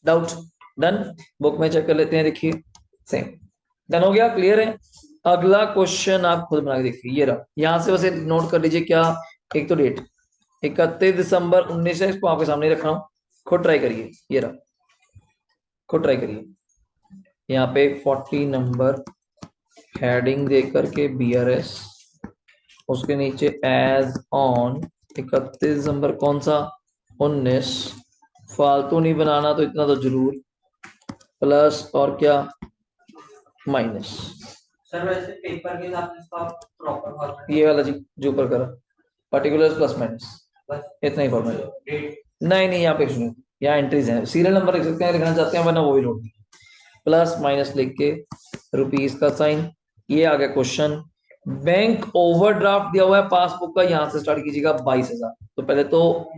Speaker 1: Doubt? Done. Book में चेक कर लेते हैं, देखिए सेम डन हो गया, क्लियर है। अगला क्वेश्चन आप खुद बना के देखिए, ये रहा, यहां से वैसे नोट कर लीजिए क्या, एक तो डेट 31 दिसंबर 19 है, इसको आपके सामने रख रहा हूं, खुद ट्राई करिए, ये रहा, खुद ट्राई करिए। यहाँ पे 40 नंबर हेडिंग दे करके BRS, उसके नीचे एज ऑन 31 दिसंबर कौन सा, 19, फालतू नहीं बनाना तो इतना तो जरूर, प्लस और क्या, माइनस।
Speaker 2: सर वैसे पेपर के हिसाब से इसका प्रॉपर फॉर्मेट
Speaker 1: ये वाला जी जो ऊपर करा, पर्टिकुलर्स प्लस माइनस,
Speaker 2: बस
Speaker 1: इतना ही फॉर्मेट।
Speaker 2: डेट
Speaker 1: नहीं नहीं, यहाँ पे कुछ नहीं, यहाँ एंट्रीज हैं, सीरियल नंबर लिख सकते हैं, लिखना चाहते हैं, वरना वो भी लोड नहीं, प्लस माइनस लिख के रुपीस का साइन। ये आ गया क्वेश्चन। बैंक ओवरड्राफ्ट दिया हुआ है पासबुक का, यहां से स्टार्ट कीजिएगा 22,000। तो पहले तो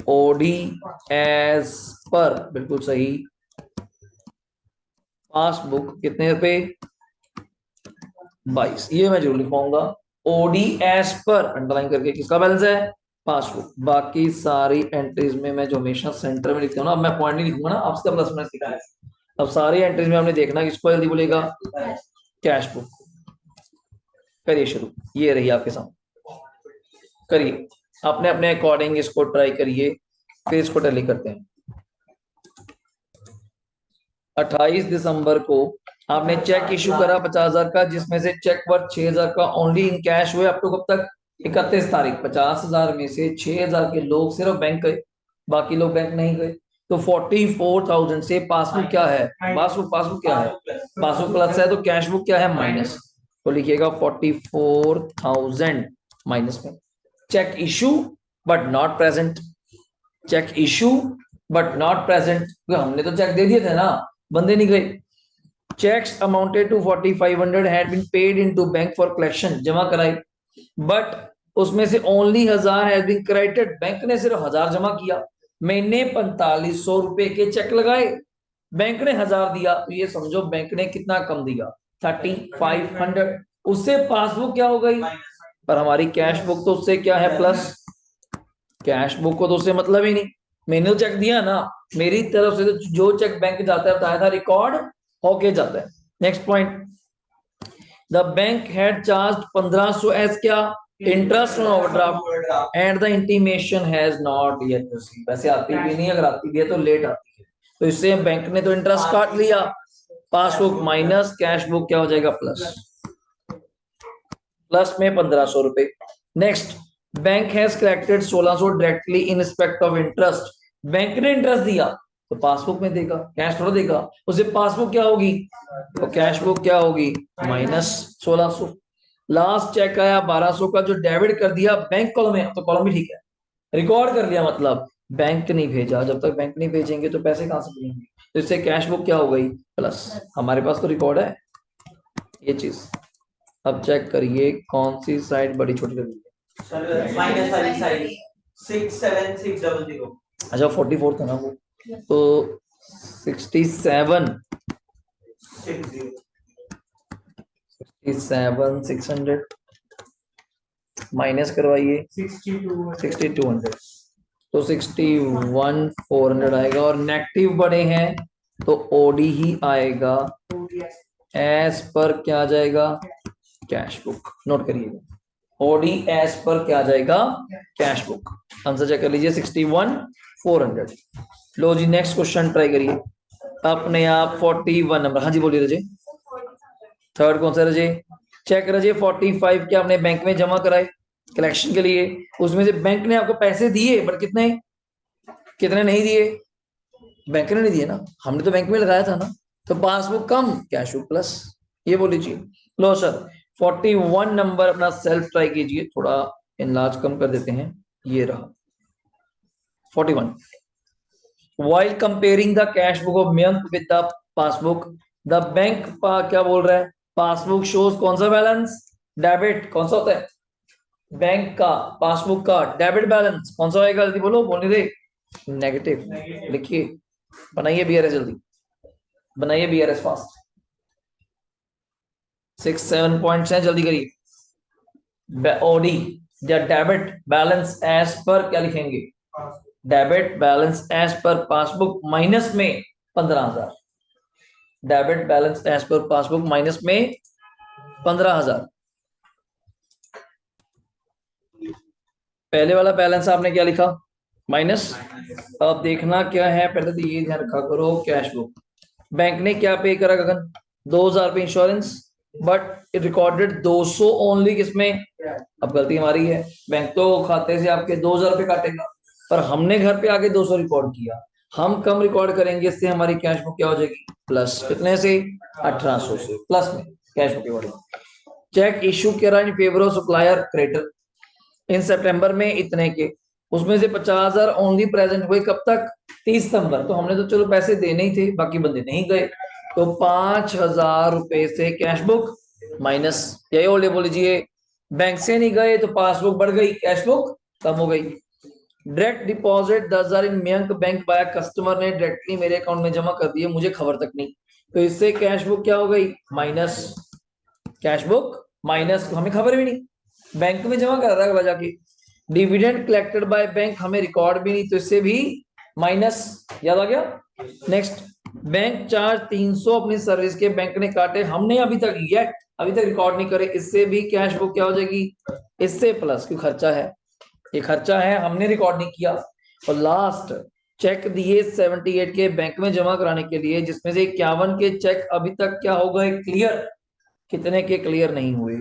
Speaker 1: ओडी एज पर, बिल्कुल सही, पासबुक कितने रुपए, 22, ये मैं जरूर लिखवाऊंगा। ओडी एज पर अंडरलाइन करके किसका बैलेंस है, पासबुक। बाकी सारी एंट्रीज में मैं जो हमेशा सेंटर में लिखता हूँ ना, अब मैं पॉइंट नहीं लिखूंगा ना, आपसे प्लस माइनस लिखा है। अब सारी एंट्रीज में आपने देखना किसको जल्दी बोलेगा, कैश बुक। करिए शुरू, ये रही आपके सामने, करिए अपने अपने अकॉर्डिंग इसको ट्राई करिए, फिर इसको टैली करते हैं। 28 दिसंबर को आपने चेक इशू करा 50,000 का, जिसमें से चेक वर्थ 6,000 का ओनली इन कैश हुए अप टू कब तक, 31 तारीख। 50,000 में से 6,000 के लोग सिर्फ बैंक गए, बाकी लोग बैंक नहीं गए। तो 44,000 से पासबुक क्या है, पासबुक क्या है, पासबुक प्लस है, तो कैश बुक क्या है, माइनस। तो लिखिएगा 44,000 माइनस में cheque issue but not present, cheque issue but not present, हमने तो चेक दे दिए थे ना, बंदे नहीं गए। Cheques amounted to 4,500 had been paid into bank for collection, जमा कराई, बट उसमें से only 1,000 has been credited, bank ने सिर्फ 1,000 जमा किया। मैंने 4,500 रुपए के चेक लगाए, बैंक ने 1,000 दिया, तो ये समझो बैंक ने कितना कम दिया, 3,500। उससे पासबुक क्या हो गई, पर हमारी कैश बुक तो उससे क्या है, प्लस। कैश बुक को तो उससे मतलब ही नहीं, मैंने तो चेक दिया ना, मेरी तरफ से तो जो चेक बैंक जाता है बताया था रिकॉर्ड होके जाता है। Next point, the bank had charge 1,500 as क्या, interest on overdraft and the intimation has not yet received. वैसे आती भी नहीं, अगर आती भी है तो लेट आती है, तो इससे बैंक ने तो इंटरेस्ट काट लिया, पासबुक माइनस, कैश बुक क्या हो जाएगा, प्लस, प्लस में 1,500 रुपए। Next, bank has collected 1,600 directly in respect of interest, bank ने इंटरेस्ट दिया तो पासबुक में देगा, कैश थोड़ा देगा, उसे पासबुक क्या होगी, तो कैश बुक क्या होगी, माइनस 1,600। लास्ट चेक आया 1,200 का, जो डेबिट कर दिया बैंक कॉलम में, तो कॉलम भी ठीक है, रिकॉर्ड कर लिया, मतलब बैंक नहीं भेजा, जब तक बैंक नहीं भेजेंगे तो पैसे कहां से मिलेंगे, तो इससे कैश बुक क्या हो गई, प्लस। हमारे पास तो रिकॉर्ड है ये चीज। अब चेक करिए कौन सी साइड बड़ी छोटी लगी है,
Speaker 2: सर माइनस वाली साइड 67600।
Speaker 1: अच्छा 44 था ना वो, तो 67 600 माइनस करवाइए 6200, तो 61,400 आएगा, और नेगेटिव बड़े हैं तो ओडी ही आएगा, एस पर क्या आ जाएगा, कैश बुक। नोट करिएगा, ओडी एस पर क्या आ जाएगा, कैश बुक। आंसर चेक कर लीजिए 61,400। लो जी नेक्स्ट क्वेश्चन ट्राई करिए अपने आप। 41 नंबर, हाँ जी बोलिए रजे, थर्ड कौन सा रजे, चेक रजे 45 के आपने बैंक में जमा कराए कलेक्शन के लिए, उसमें से बैंक ने आपको पैसे दिए, बट कितने, कितने नहीं दिए, बैंक ने नहीं दिए ना, हमने तो बैंक में लगाया था ना, तो पासबुक कम, कैश बुक प्लस, ये बोल लीजिए। लो सर 41 नंबर अपना सेल्फ ट्राई कीजिए, थोड़ा इनलार्ज कम कर देते हैं, ये रहा 41। While comparing the cash book of Mayank with the passbook, the bank क्या बोल रहा है, पासबुक शोज कौन सा बैलेंस, डेबिट, कौन सा होता है, बैंक का पासबुक का डेबिट बैलेंस कौन सा होएगा, जल्दी बोलो, बोलने दे। नेगेटिव। लिखिए, बनाइए बीआरएस, जल्दी बनाइए बीआरएस फास्ट। 6-7 पॉइंट्स हैं, जल्दी करिए। ओडी या डेबिट बैलेंस एज पर क्या लिखेंगे, debit balance as per passbook minus में 15,000। Debit balance as per passbook minus में 15,000। पहले वाला बैलेंस आपने क्या लिखा, माइनस। अब देखना क्या है, पहले तो ये ध्यान रखा करो, कैश बुक। बैंक ने क्या पे करा गगन, 2,000 रुपये इंश्योरेंस, बट रिकॉर्डेड 200 ओनली, किसमें, अब गलती हमारी है, बैंक तो खाते से आपके 2,000 रुपये काटेगा, पर हमने घर पे आके 200 रिकॉर्ड किया। हम कम रिकॉर्ड करेंगे, इससे हमारी कैश बुक क्या हो जाएगी, प्लस कितने से, 1800 से, प्लस में कैश बुक के। चेक इशू करा in favour of supplier creditor in सितंबर में इतने के, उसमें से 50,000 ओनली प्रेजेंट हुए, कब तक, 30 सितंबर। तो हमने तो चलो पैसे देने ही थे, बाकी बंदे नहीं गए, तो 5,000 रुपए से कैश बुक माइनस, यही ओल्ड बोल लीजिए। बैंक से नहीं गए तो पासबुक बढ़ गई, कैश बुक कम हो गई। Direct deposit 10,000 in Mayank bank by customer ने डायरेक्टली मेरे अकाउंट में जमा कर दिए, मुझे खबर तक नहीं, तो इससे कैश बुक क्या हो गई, माइनस। कैश बुक माइनस, हमें खबर भी नहीं, बैंक में जमा कर रहा है जाके। डिविडेंड कलेक्टेड बाय बैंक, हमें रिकॉर्ड भी नहीं, तो इससे भी माइनस, याद आ गया। नेक्स्ट, बैंक चार्ज 300 अपनी सर्विस के बैंक ने काटे, हमने अभी तक रिकॉर्ड नहीं करे, इससे भी कैश बुक क्या हो जाएगी, इससे प्लस, क्यों खर्चा है, ये खर्चा है, हमने रिकॉर्ड नहीं किया। और लास्ट, चेक दिए 78 के बैंक में जमा कराने के लिए, जिसमें से 51 के चेक अभी तक क्या हो गए, क्लियर, कितने के क्लियर नहीं हुए,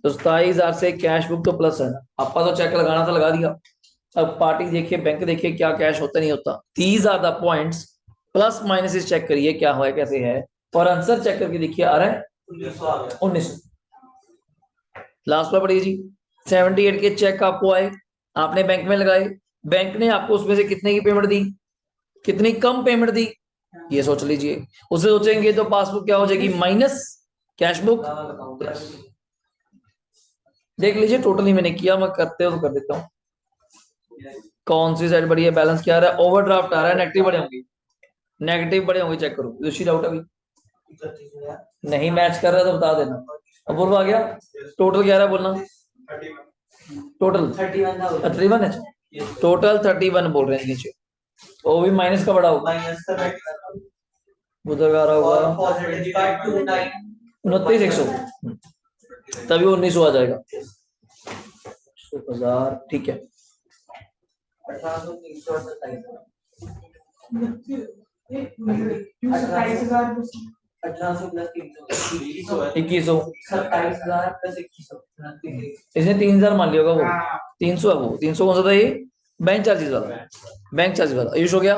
Speaker 1: तो 27,000 से कैश बुक तो प्लस है ना, आपका तो चेक लगाना था, लगा दिया। अब पार्टी देखिए, बैंक देखिए क्या कैश होता नहीं होता, these are the points, plus minus cheque करिए क्या हुआ है, कैसे है, और आंसर चेक करके देखिए आ रहा है 1900। लास्ट में पढ़िए जी, 78 के चेक आपको आए, आपने बैंक में लगाए, बैंक ने आपको उसमें से कितने की पेमेंट दी, कितनी कम पेमेंट दी, ये सोच लीजिए, उसे सोचेंगे तो पासबुक क्या हो जाएगी, माइनस, कैश बुक प्लस। देख लीजिए, टोटली मैंने किया, मैं करते हो तो कर देता हूँ, कौन सी साइड बढ़ी है, बैलेंस क्या आ रहा है, ओवरड्राफ्ट आ रहा है, नेगेटिव बड़े होंगे, नेगेटिव बड़े होंगे, चेक करो, दूसरी डाउट अभी नहीं मैच कर रहा तो बता देना। अब बोलो आ गया, टोटल क्या रहा है बोलना, टोटल 31 है, टोटल 31 बोल रहे हैं नीचे, वो भी माइनस का बड़ा होगा, उधर का रहा होगा 29,100, तभी 1900 आ जाएगा, 100,000, ठीक है। 2100,
Speaker 2: 27,000 प्लस 2100,
Speaker 1: इसने 3,000 मान लिया होगा, वो 300 है, वो 300 कौन सा था, ये बैंक चार्जेस वाला, बैंक चार्जेस वाला। आयुष हो गया,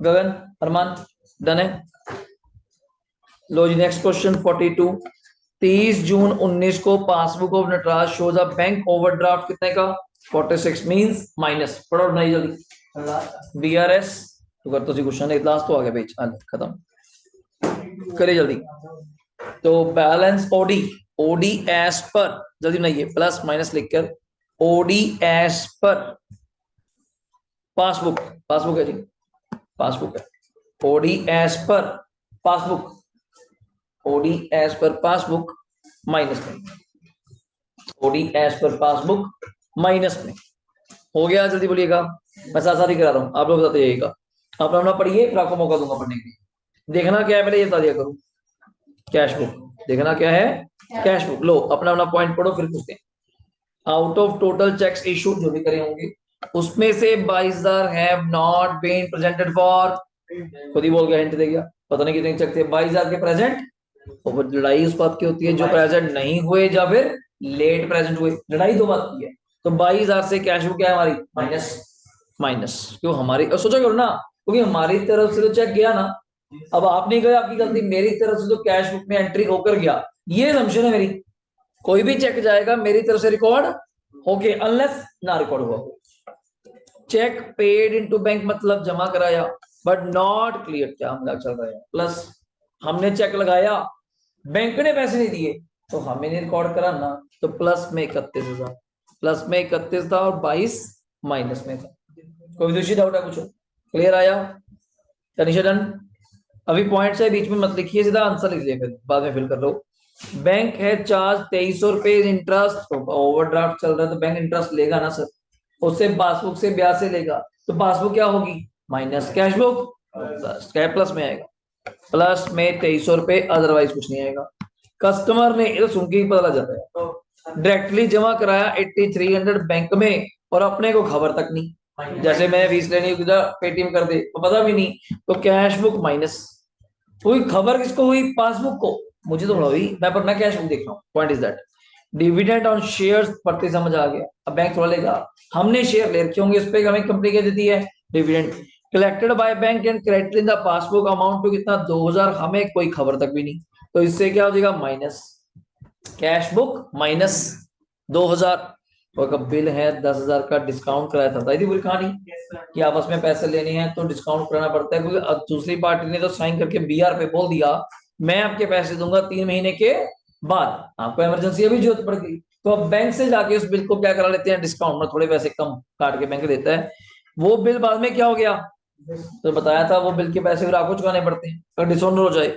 Speaker 1: गगन, अरमान, डन है। लो जी, नेक्स्ट क्वेश्चन 42, 30 जून 19 को passbook of Nataraj shows a bank overdraft कितने का, 46 मींस माइनस, पढ़ो नहीं जल्दी, बीआरएस तो कर, तो क्वेश्चन है लास्ट तो आ गया पेज, खत्म करिए जल्दी। तो balance OD, OD as per, जल्दी बनाइए, प्लस माइनस लिखकर, OD as per passbook, passbook है जी, पासबुक है, OD as per passbook, OD as per passbook minus में, OD as per passbook minus में, हो गया, जल्दी बोलिएगा, मैं साथ साथ ही करा रहा हूँ, आप लोग बताते जाइएगा, आप अपना पढ़िए, फिर आपको मौका दूंगा पढ़ने के लिए। देखना क्या है, पहले ये बता दिया करूँ, कैश बुक देखना क्या है, कैश बुक, लो अपना अपना पॉइंट पढ़ो, फिर पूछते हैं। Out of total cheques issued जो भी करे होंगे, उसमें से 22,000 have not been presented for, खुद ही बोल गया, हिंट दे गया, पता नहीं कितने चेक थे 22,000 के प्रेजेंट, और लड़ाई उस बात की होती है जो प्रेजेंट नहीं हुए या फिर लेट प्रेजेंट हुए, लड़ाई दो बात की है। तो 22,000 से कैश बुक क्या है हमारी, माइनस, माइनस, क्यों हमारी, सोचो करो ना, क्योंकि हमारी तरफ से तो चेक गया ना, अब आप नहीं गए, आपकी गलती, मेरी तरफ से तो कैश बुक में एंट्री होकर गया, ये असम्पशन है मेरी, कोई भी चेक जाएगा मेरी तरफ से रिकॉर्ड होके, अनलेस ना रिकॉर्ड हुआ, चेक पेड इनटू बैंक मतलब जमा कराया, बट नॉट क्लियर, क्या हम चल रहे हैं, प्लस हमने चेक लगाया, बैंक ने पैसे नहीं दिए, तो हमें नहीं रिकॉर्ड कराना, तो प्लस में 31,000, प्लस में 31 था और 22 माइनस में था। कोई दूसरी डाउट है पूछो। क्लियर आया? तनिषा डन? अभी पॉइंट्स है बीच में मत लिखिए, सीधा आंसर लिख लिया, फिर बाद में फिल कर लो। बैंक है चार्ज 2300 रुपए इंटरेस्ट, ओवरड्राफ्ट चल रहा है तो बैंक इंटरेस्ट लेगा ना सर, उससे पासबुक से ब्याज से लेगा, तो पासबुक क्या होगी? माइनस कैश बुक, क्या प्लस में आएगा? प्लस में 2300 रुपए, अदरवाइज कुछ नहीं आएगा। कस्टमर ने, ये तो सुन के ही पता लग जाता है, डायरेक्टली जमा कराया 8300 बैंक में और अपने को खबर तक नहीं, जैसे मैं फीस लेनी हुई पेटीएम कर दे तो पता भी नहीं, तो कैश बुक माइनस। हुई खबर किसको हुई? पासबुक को, मुझे तो हुई, मैं अपना कैश बुक देख रहा हूँ। Point is that dividend on shares पढ़ते समझ आ गया। अब बैंक थोड़ा लेगा, हमने शेयर ले रखे होंगे, उस पर हमें कंपनी क्या देती है? Dividend. Collected by bank and credited in the passbook amount to कितना? 2000, हमें कोई खबर तक भी नहीं, तो इससे क्या हो जाएगा? Minus cash book minus 2000। और का बिल है 10,000 का, डिस्काउंट कराया था, बताई थी पूरी कहानी कि आपस में पैसे लेने हैं तो डिस्काउंट कराना पड़ता है, क्योंकि अब दूसरी पार्टी ने तो साइन करके बीआर पे बोल दिया मैं आपके पैसे दूंगा 3 महीने के बाद, आपको इमरजेंसी अभी जरूरत पड़ गई, तो अब बैंक से जाके उस बिल को क्या करा लेते हैं? डिस्काउंट में थोड़े पैसे कम काट के बैंक देता है। वो बिल बाद में क्या हो गया? तो बताया था वो बिल के पैसे फिर आपको चुकाने पड़ते हैं अगर डिसऑनर हो जाए।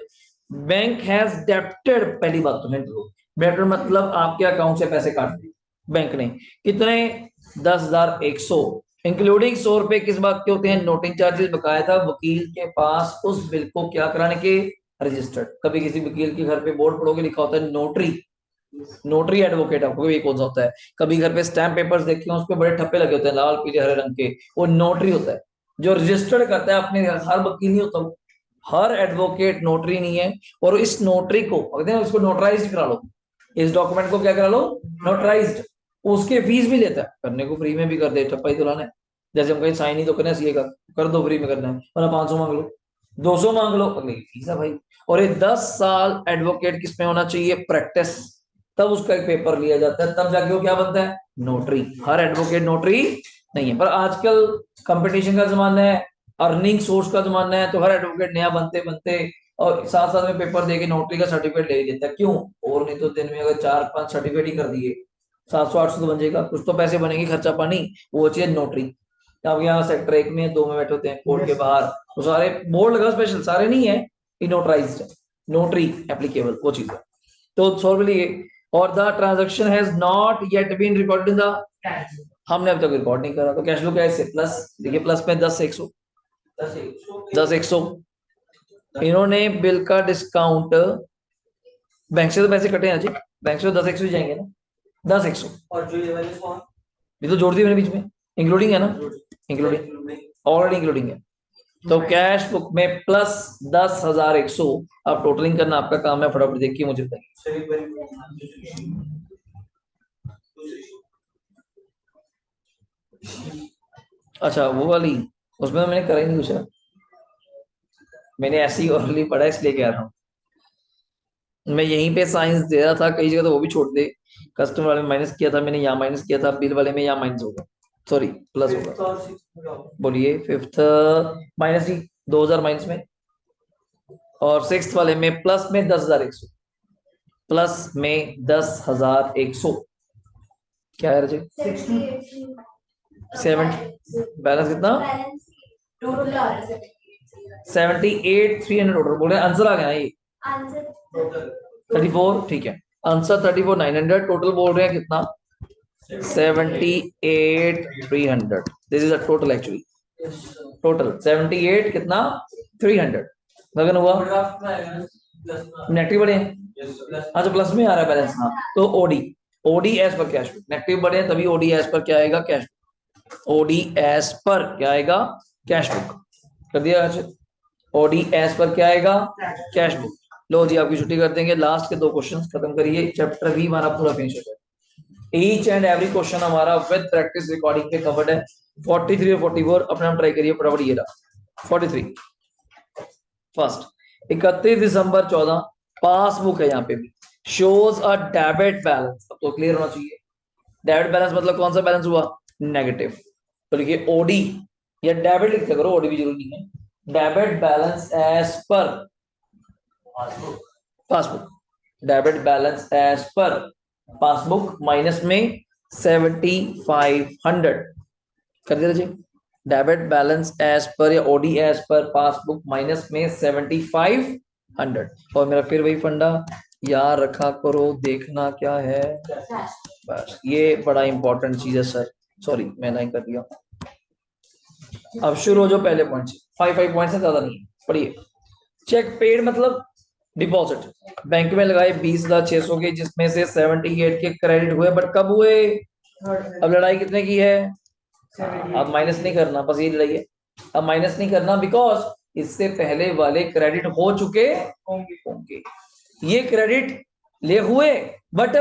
Speaker 1: बैंक हैज डेप्टेड, पहली बात तो डेप्टेड मतलब आपके अकाउंट से पैसे काट दिए बैंक ने, कितने? 10,100, इंक्लूडिंग 100 रुपए किस बात के होते हैं? Noting charges. बकाया था वकील के पास उस बिल को क्या कराने के? रजिस्टर्ड। कभी किसी वकील के घर पे बोर्ड पढ़ोगे लिखा होता है नोटरी, नोटरी एडवोकेट, आपको भी कौन सा होता है? कभी घर पे स्टैम्प पेपर्स देखे हो, उस पे बड़े ठप्पे लगे होते हैं लाल पीले हरे रंग के, वो नोटरी होता है जो रजिस्टर्ड करता है अपने। हर वकील नहीं होता, हर एडवोकेट नोटरी नहीं है। और इस नोटरी को कहते हैं, उसको नोटराइज करा लो, इस डॉक्यूमेंट को क्या करा लो? नोटराइज्ड। उसके फीस भी लेता है, करने को फ्री में भी कर दे, ठप्पा ही तो लाना है। जैसे हम कहीं साइन ही तो करना है सीए का, कर दो फ्री में करना है, वरना 500 मांग लो, 200 मांग लो, अगले फीस है भाई। और ये 10 साल एडवोकेट किस में होना चाहिए? प्रैक्टिस, तब उसका एक पेपर लिया जाता है, तब जाके वो क्या बनता है? नोटरी। हर एडवोकेट नोटरी नहीं है, पर आजकल कंपटीशन का जमाना है, अर्निंग सोर्स का जमाना है, तो हर एडवोकेट नया बनते बनते और साथ साथ में पेपर देके नोटरी का सर्टिफिकेट ले ही लेता है। क्यों? और नहीं तो दिन में अगर 4-5 सर्टिफिकेट ही कर दिए, 700-800 तो बन जाएगा, कुछ तो पैसे बनेंगे, खर्चा पानी, वो चाहिए नोटरी। अब यहाँ सेक्टर 1 में 2 में बैठे होते हैं कोर्ट के बाहर, तो सारे बोर्ड लगा स्पेशल, सारे नहीं है, नोटराइज्ड है, नोटरी एप्लीकेबल वो चीज है। तो सॉल्व लिए। और the transaction has not yet been recorded in the, हमने अब तक रिकॉर्ड नहीं करा, तो कैश फ्लो कैसे? प्लस, देखिए प्लस में 10-100, 10-100 इन्होंने बिल का डिस्काउंट, बैंक से तो पैसे कटे हैं जी, बैंक से तो 10-100 जाएंगे ना, 10-100,
Speaker 2: और जो ये वाले कौन?
Speaker 1: ये तो जोड़ दिए मैंने बीच में, इंक्लूडिंग है ना, इंक्लूडिंग, ऑलरेडी इंक्लूडिंग है। तो कैश बुक में प्लस 10,100, आप टोटलिंग करना आपका काम है, फटाफट देखिए मुझे बताइए। अच्छा वो वाली, उसमें तो मैंने करा ही नहीं कुछ, मैंने ऐसे ही ओरली पढ़ा इसलिए कह रहा हूँ। मैं यहीं पे साइंस दे रहा था, कई जगह तो वो भी छोड़ दे, कस्टमर वाले में माइनस किया था मैंने, यहाँ माइनस किया था, बिल वाले में यहाँ माइनस होगा, सॉरी प्लस होगा। बोलिए फिफ्थ माइनस ही 2000 माइनस में, और सिक्स वाले में प्लस में 10,100, प्लस में 10,100, क्या है रजे? 7 बैलेंस कितना? 78,300 टोटल बोल रहे हैं, आंसर आ गया ये 34, ठीक है, आंसर 34,900, टोटल बोल रहे हैं कितना? 78,300, this is the total actually, total 78 कितना? 300 लगन हुआ, नेगेटिव बढ़े हैं, अच्छा प्लस में आ रहा है बैलेंस, हाँ तो OD, OD as per cash, negative बढ़े तभी ओडी एज पर क्या आएगा? कैश, ओडी एज पर क्या आएगा? कैश बुक, कर दिया अच्छा, ओडी एज पर क्या आएगा? Cash book. लो जी आपकी छुट्टी कर देंगे, लास्ट के 2 क्वेश्चन खत्म करिए, चैप्टर भी हमारा पूरा फिनिश हो जाए। ईच एंड एवरी क्वेश्चन हमारा विद प्रैक्टिस रिकॉर्डिंग पे कवर्ड है। 43 और 44 अपने हम ट्राई करिए फटाफट, ये रहा 43 फर्स्ट, 31 दिसंबर 14, पासबुक है यहाँ पे भी, शोज अ डेबिट बैलेंस, अब तो क्लियर होना चाहिए, डेबिट बैलेंस मतलब कौन सा बैलेंस हुआ? नेगेटिव, तो लिखिए ओडी, या डेबिट लिखते करो, ओडी भी जरूरी नहीं है, debit balance as per passbook, debit balance as per passbook minus में 7500 कर दिया जी। डेबिट बैलेंस एज पर या OD as per passbook minus में 7500। और मेरा फिर वही फंडा याद रखा करो, देखना क्या है बस, ये बड़ा इंपॉर्टेंट चीज है सर। सॉरी मैंने कर दिया। अब शुरू हो जो पहले पॉइंट से, 5 पॉइंट से ज्यादा नहीं है, पढ़िए। चेक पेड मतलब डिपॉजिट बैंक में लगाए 20,600 के, जिसमें से 78 के क्रेडिट हुए, बट कब हुए? अब लड़ाई कितने की है? अब माइनस नहीं करना, बस ये लड़ाई है। अब माइनस नहीं करना बिकॉज इससे पहले वाले क्रेडिट हो चुके होंगे। ये क्रेडिट ले हुए बट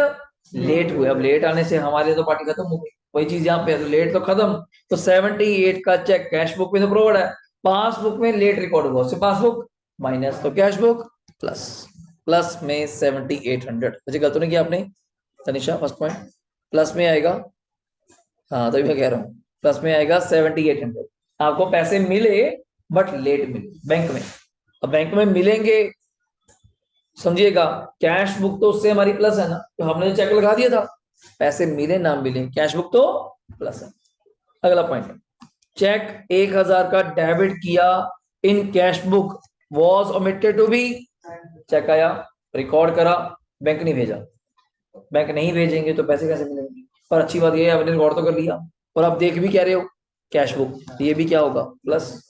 Speaker 1: लेट हुए। अब लेट आने से हमारे तो पार्टी खत्म हो गई, वही चीज यहाँ पे है, तो लेट तो खत्म। तो 78 का चेक कैश बुक में तो प्रोवाइड है, पासबुक में लेट रिकॉर्ड हुआ, उससे पासबुक माइनस तो कैश बुक प्लस, प्लस में 7800। मुझे गलत तो नहीं किया आपने तनिषा? फर्स्ट पॉइंट प्लस में आएगा, हाँ तभी मैं कह रहा हूँ प्लस में आएगा 7800। आपको पैसे मिले बट लेट मिले बैंक में। अब बैंक में मिलेंगे, समझिएगा, कैश बुक तो उससे हमारी प्लस है ना, तो हमने चेक लगा दिया था, पैसे मिले ना मिले कैश बुक तो प्लस है। अगला पॉइंट, चेक 1000 का डेबिट किया in cash book was omitted to be. Cheque आया, रिकॉर्ड करा, बैंक नहीं भेजा। बैंक नहीं भेजेंगे तो पैसे कैसे मिलेंगे? पर अच्छी बात ये है आपने रिकॉर्ड तो कर लिया, और आप देख भी कह रहे हो कैश बुक, तो ये भी क्या होगा प्लस।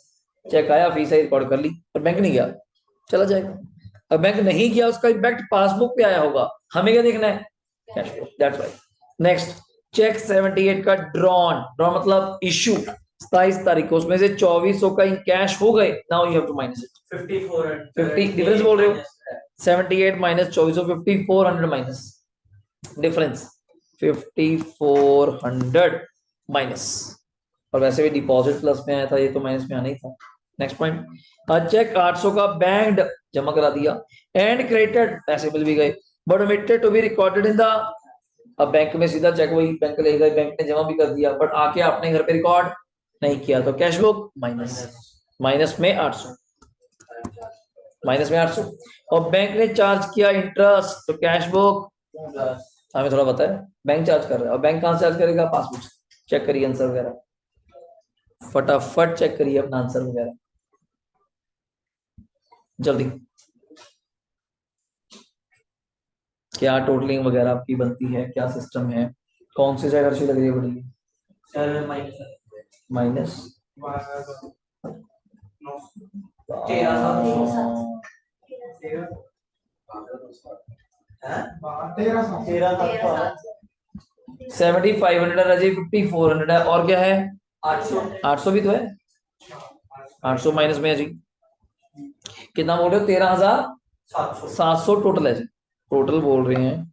Speaker 1: चेक आया, फीस आई, रिकॉर्ड कर ली, पर बैंक नहीं गया, चला जाएगा। अब बैंक नहीं किया, उसका इम्पैक्ट पासबुक पे आया होगा, हमें क्या देखना है? Cash flow, that's why. Next, cheque 78 का ड्रॉन, ड्रॉन मतलब इशू 27 तारीख को, उसमें से 2400 का इन कैश हो गए, now you have to minus it. 50 difference बोल रहे हो, 78 माइनस 2400, 5400 माइनस डिफरेंस, 5400 माइनस। और वैसे भी डिपॉजिट प्लस में आया था, ये तो माइनस में आना ही था। नेक्स्ट पॉइंट, चेक 800 का बैंड जमा करा दिया एंड क्रेडिटेड, पैसे मिल भी गए, but omitted to be recorded in the. अब बैंक में सीधा चेक वही बैंक ले गए, बैंक ने जमा भी कर दिया, बट आके आपने घर पे रिकॉर्ड नहीं किया, तो कैश बुक माइनस, माइनस में 800, माइनस में 800। और बैंक ने चार्ज किया इंटरेस्ट, तो कैश बुक, हमें थोड़ा बताया, बैंक चार्ज कर रहा है, और बैंक कहां चार्ज करेगा? पासबुक। चेक करिए आंसर वगैरह, फटाफट चेक करिए अपना आंसर वगैरह जल्दी। क्या टोटलिंग वगैरह आपकी बनती है, क्या सिस्टम है, कौन सी जगह अच्छी लग रही है? बड़ी
Speaker 2: सर
Speaker 1: माइनस 7500 है जी, 5400 है, और क्या है?
Speaker 2: 800
Speaker 1: 800 भी तो है, 800 माइनस में है जी, कितना बोल रहे हो? 13,700 टोटल है जी, टोटल बोल रहे हैं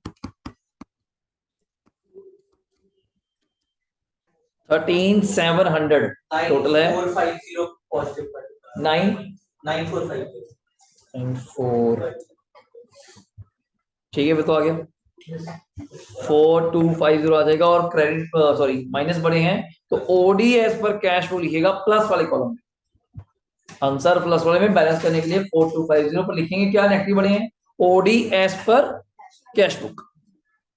Speaker 1: 13,700 टोटल है।
Speaker 2: 9,450 पॉजिटिव
Speaker 1: 9,4 ठीक है, फिर तो आ गया 4250 आ जाएगा, और क्रेडिट सॉरी माइनस बड़े हैं तो ओडी एज पर कैश वो लिखिएगा प्लस वाले कॉलम में, आंसर प्लस वाले में बैलेंस करने के लिए 4250 पर लिखेंगे क्या नेगेटिव बड़े हैं? OD as per cash book,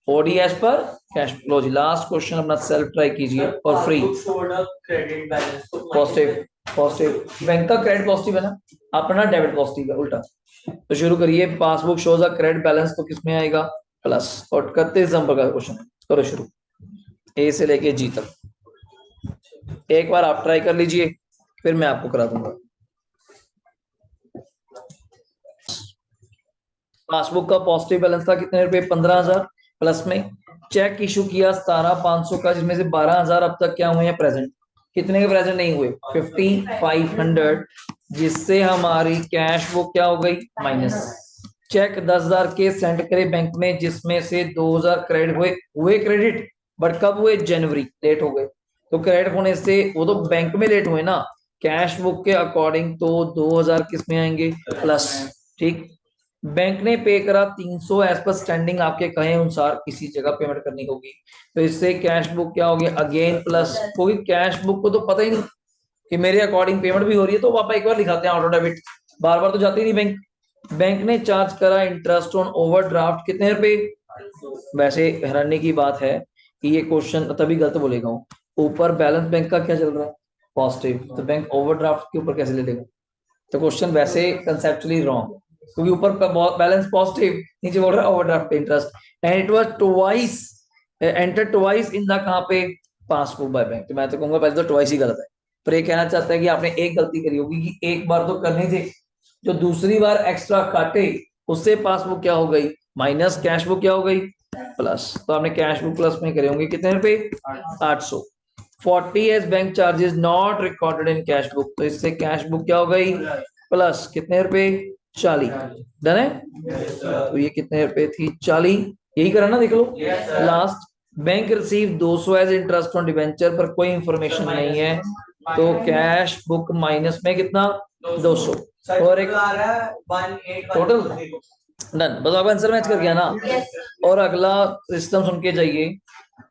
Speaker 1: OD as per cash. लो जी लास्ट क्वेश्चन अपना सेल्फ ट्राई कीजिए और free.
Speaker 2: Credit balance
Speaker 1: positive, positive bank का क्रेडिट पॉजिटिव है ना, अपना डेबिट पॉजिटिव है उल्टा। तो शुरू करिए, passbook shows a credit balance, तो किसमें आएगा? प्लस। और 31 नंबर का क्वेश्चन करो शुरू, ए से लेके जी तक। एक बार आप ट्राई कर लीजिए, फिर मैं आपको करा दूंगा। पासबुक का पॉजिटिव बैलेंस था कितने रुपए? 15,000। प्लस में चेक इशू किया 17,500 का, जिसमें से 12,000 अब तक क्या हुए हैं? प्रेजेंट। कितने के प्रेजेंट नहीं हुए? 5500, जिससे हमारी कैश बुक क्या हो गई? माइनस। चेक 10,000 के सेंड करे बैंक में, जिसमें से 2,000 क्रेडिट हुए क्रेडिट, बट कब हुए? जनवरी, लेट हो गए। तो क्रेडिट होने से वो तो बैंक में लेट हुए ना, कैश बुक के अकॉर्डिंग तो 2,000 किस में आएंगे? प्लस। ठीक, बैंक ने पे करा 300 एज पर स्टैंडिंग, आपके कहे अनुसार किसी जगह पेमेंट करनी होगी, तो इससे कैश बुक क्या होगी? अगेन प्लस, क्योंकि कैश बुक को तो पता ही नहीं कि मेरे अकॉर्डिंग पेमेंट भी हो रही है, तो पापा एक बार दिखाते हैं ऑटो डेबिट, बार बार तो जाते ही नहीं बैंक। बैंक ने चार्ज करा इंटरेस्ट ऑन ओवरड्राफ्ट, कितने रुपए? वैसे हैरानी की बात है, ये क्वेश्चन तभी गलत बोलेगा हूँ। ऊपर बैलेंस बैंक का क्या चल रहा है, पॉजिटिव, तो बैंक ओवरड्राफ्ट के ऊपर कैसे ले लेगा? तो क्वेश्चन वैसे कंसेप्चुअली रॉन्ग, क्योंकि ऊपर बैलेंस पॉजिटिव, नीचे बोल रहा है overdraft interest, and it was twice enter twice in the कहां पे, पासबुक बाय बैंक। तो मैं तो कहूंगा पहले तो ट्वाइस ही गलत है, पर ये कहना चाहता है कि आपने एक गलती करी होगी कि एक बार तो करनी थी, जो दूसरी बार एक्स्ट्रा काटे उससे पासबुक क्या हो गई, माइनस, कैश बुक क्या हो गई, प्लस। तो आपने कैश बुक प्लस में करे होंगे कितने रुपए, 800। 40 as bank charges not recorded in cash book, तो इससे कैश बुक क्या हो गई, प्लस कितने रुपए, 40। डन है, तो ये कितने रुपए थी, 40, यही करा ना, देख लो। Last, bank receive 200 as interest on debenture, पर कोई इंफॉर्मेशन नहीं है, तो कैश बुक माइनस में कितना, 200, और एक टोटल डन। बस आप आंसर मैच कर गया ना। और अगला सिस्टम सुन के जाइए।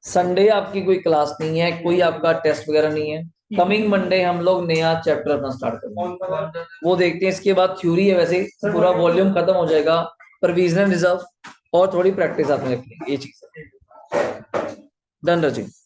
Speaker 1: संडे आपकी कोई क्लास नहीं है, कोई आपका टेस्ट वगैरह नहीं है। कमिंग मंडे हम लोग नया चैप्टर अपना स्टार्ट करेंगे, वो देखते हैं। इसके बाद थ्योरी है, वैसे पूरा वॉल्यूम खत्म हो जाएगा, प्रोविजनल रिजर्व और थोड़ी प्रैक्टिस आपने रखनी है, ये चीज। डन रजी।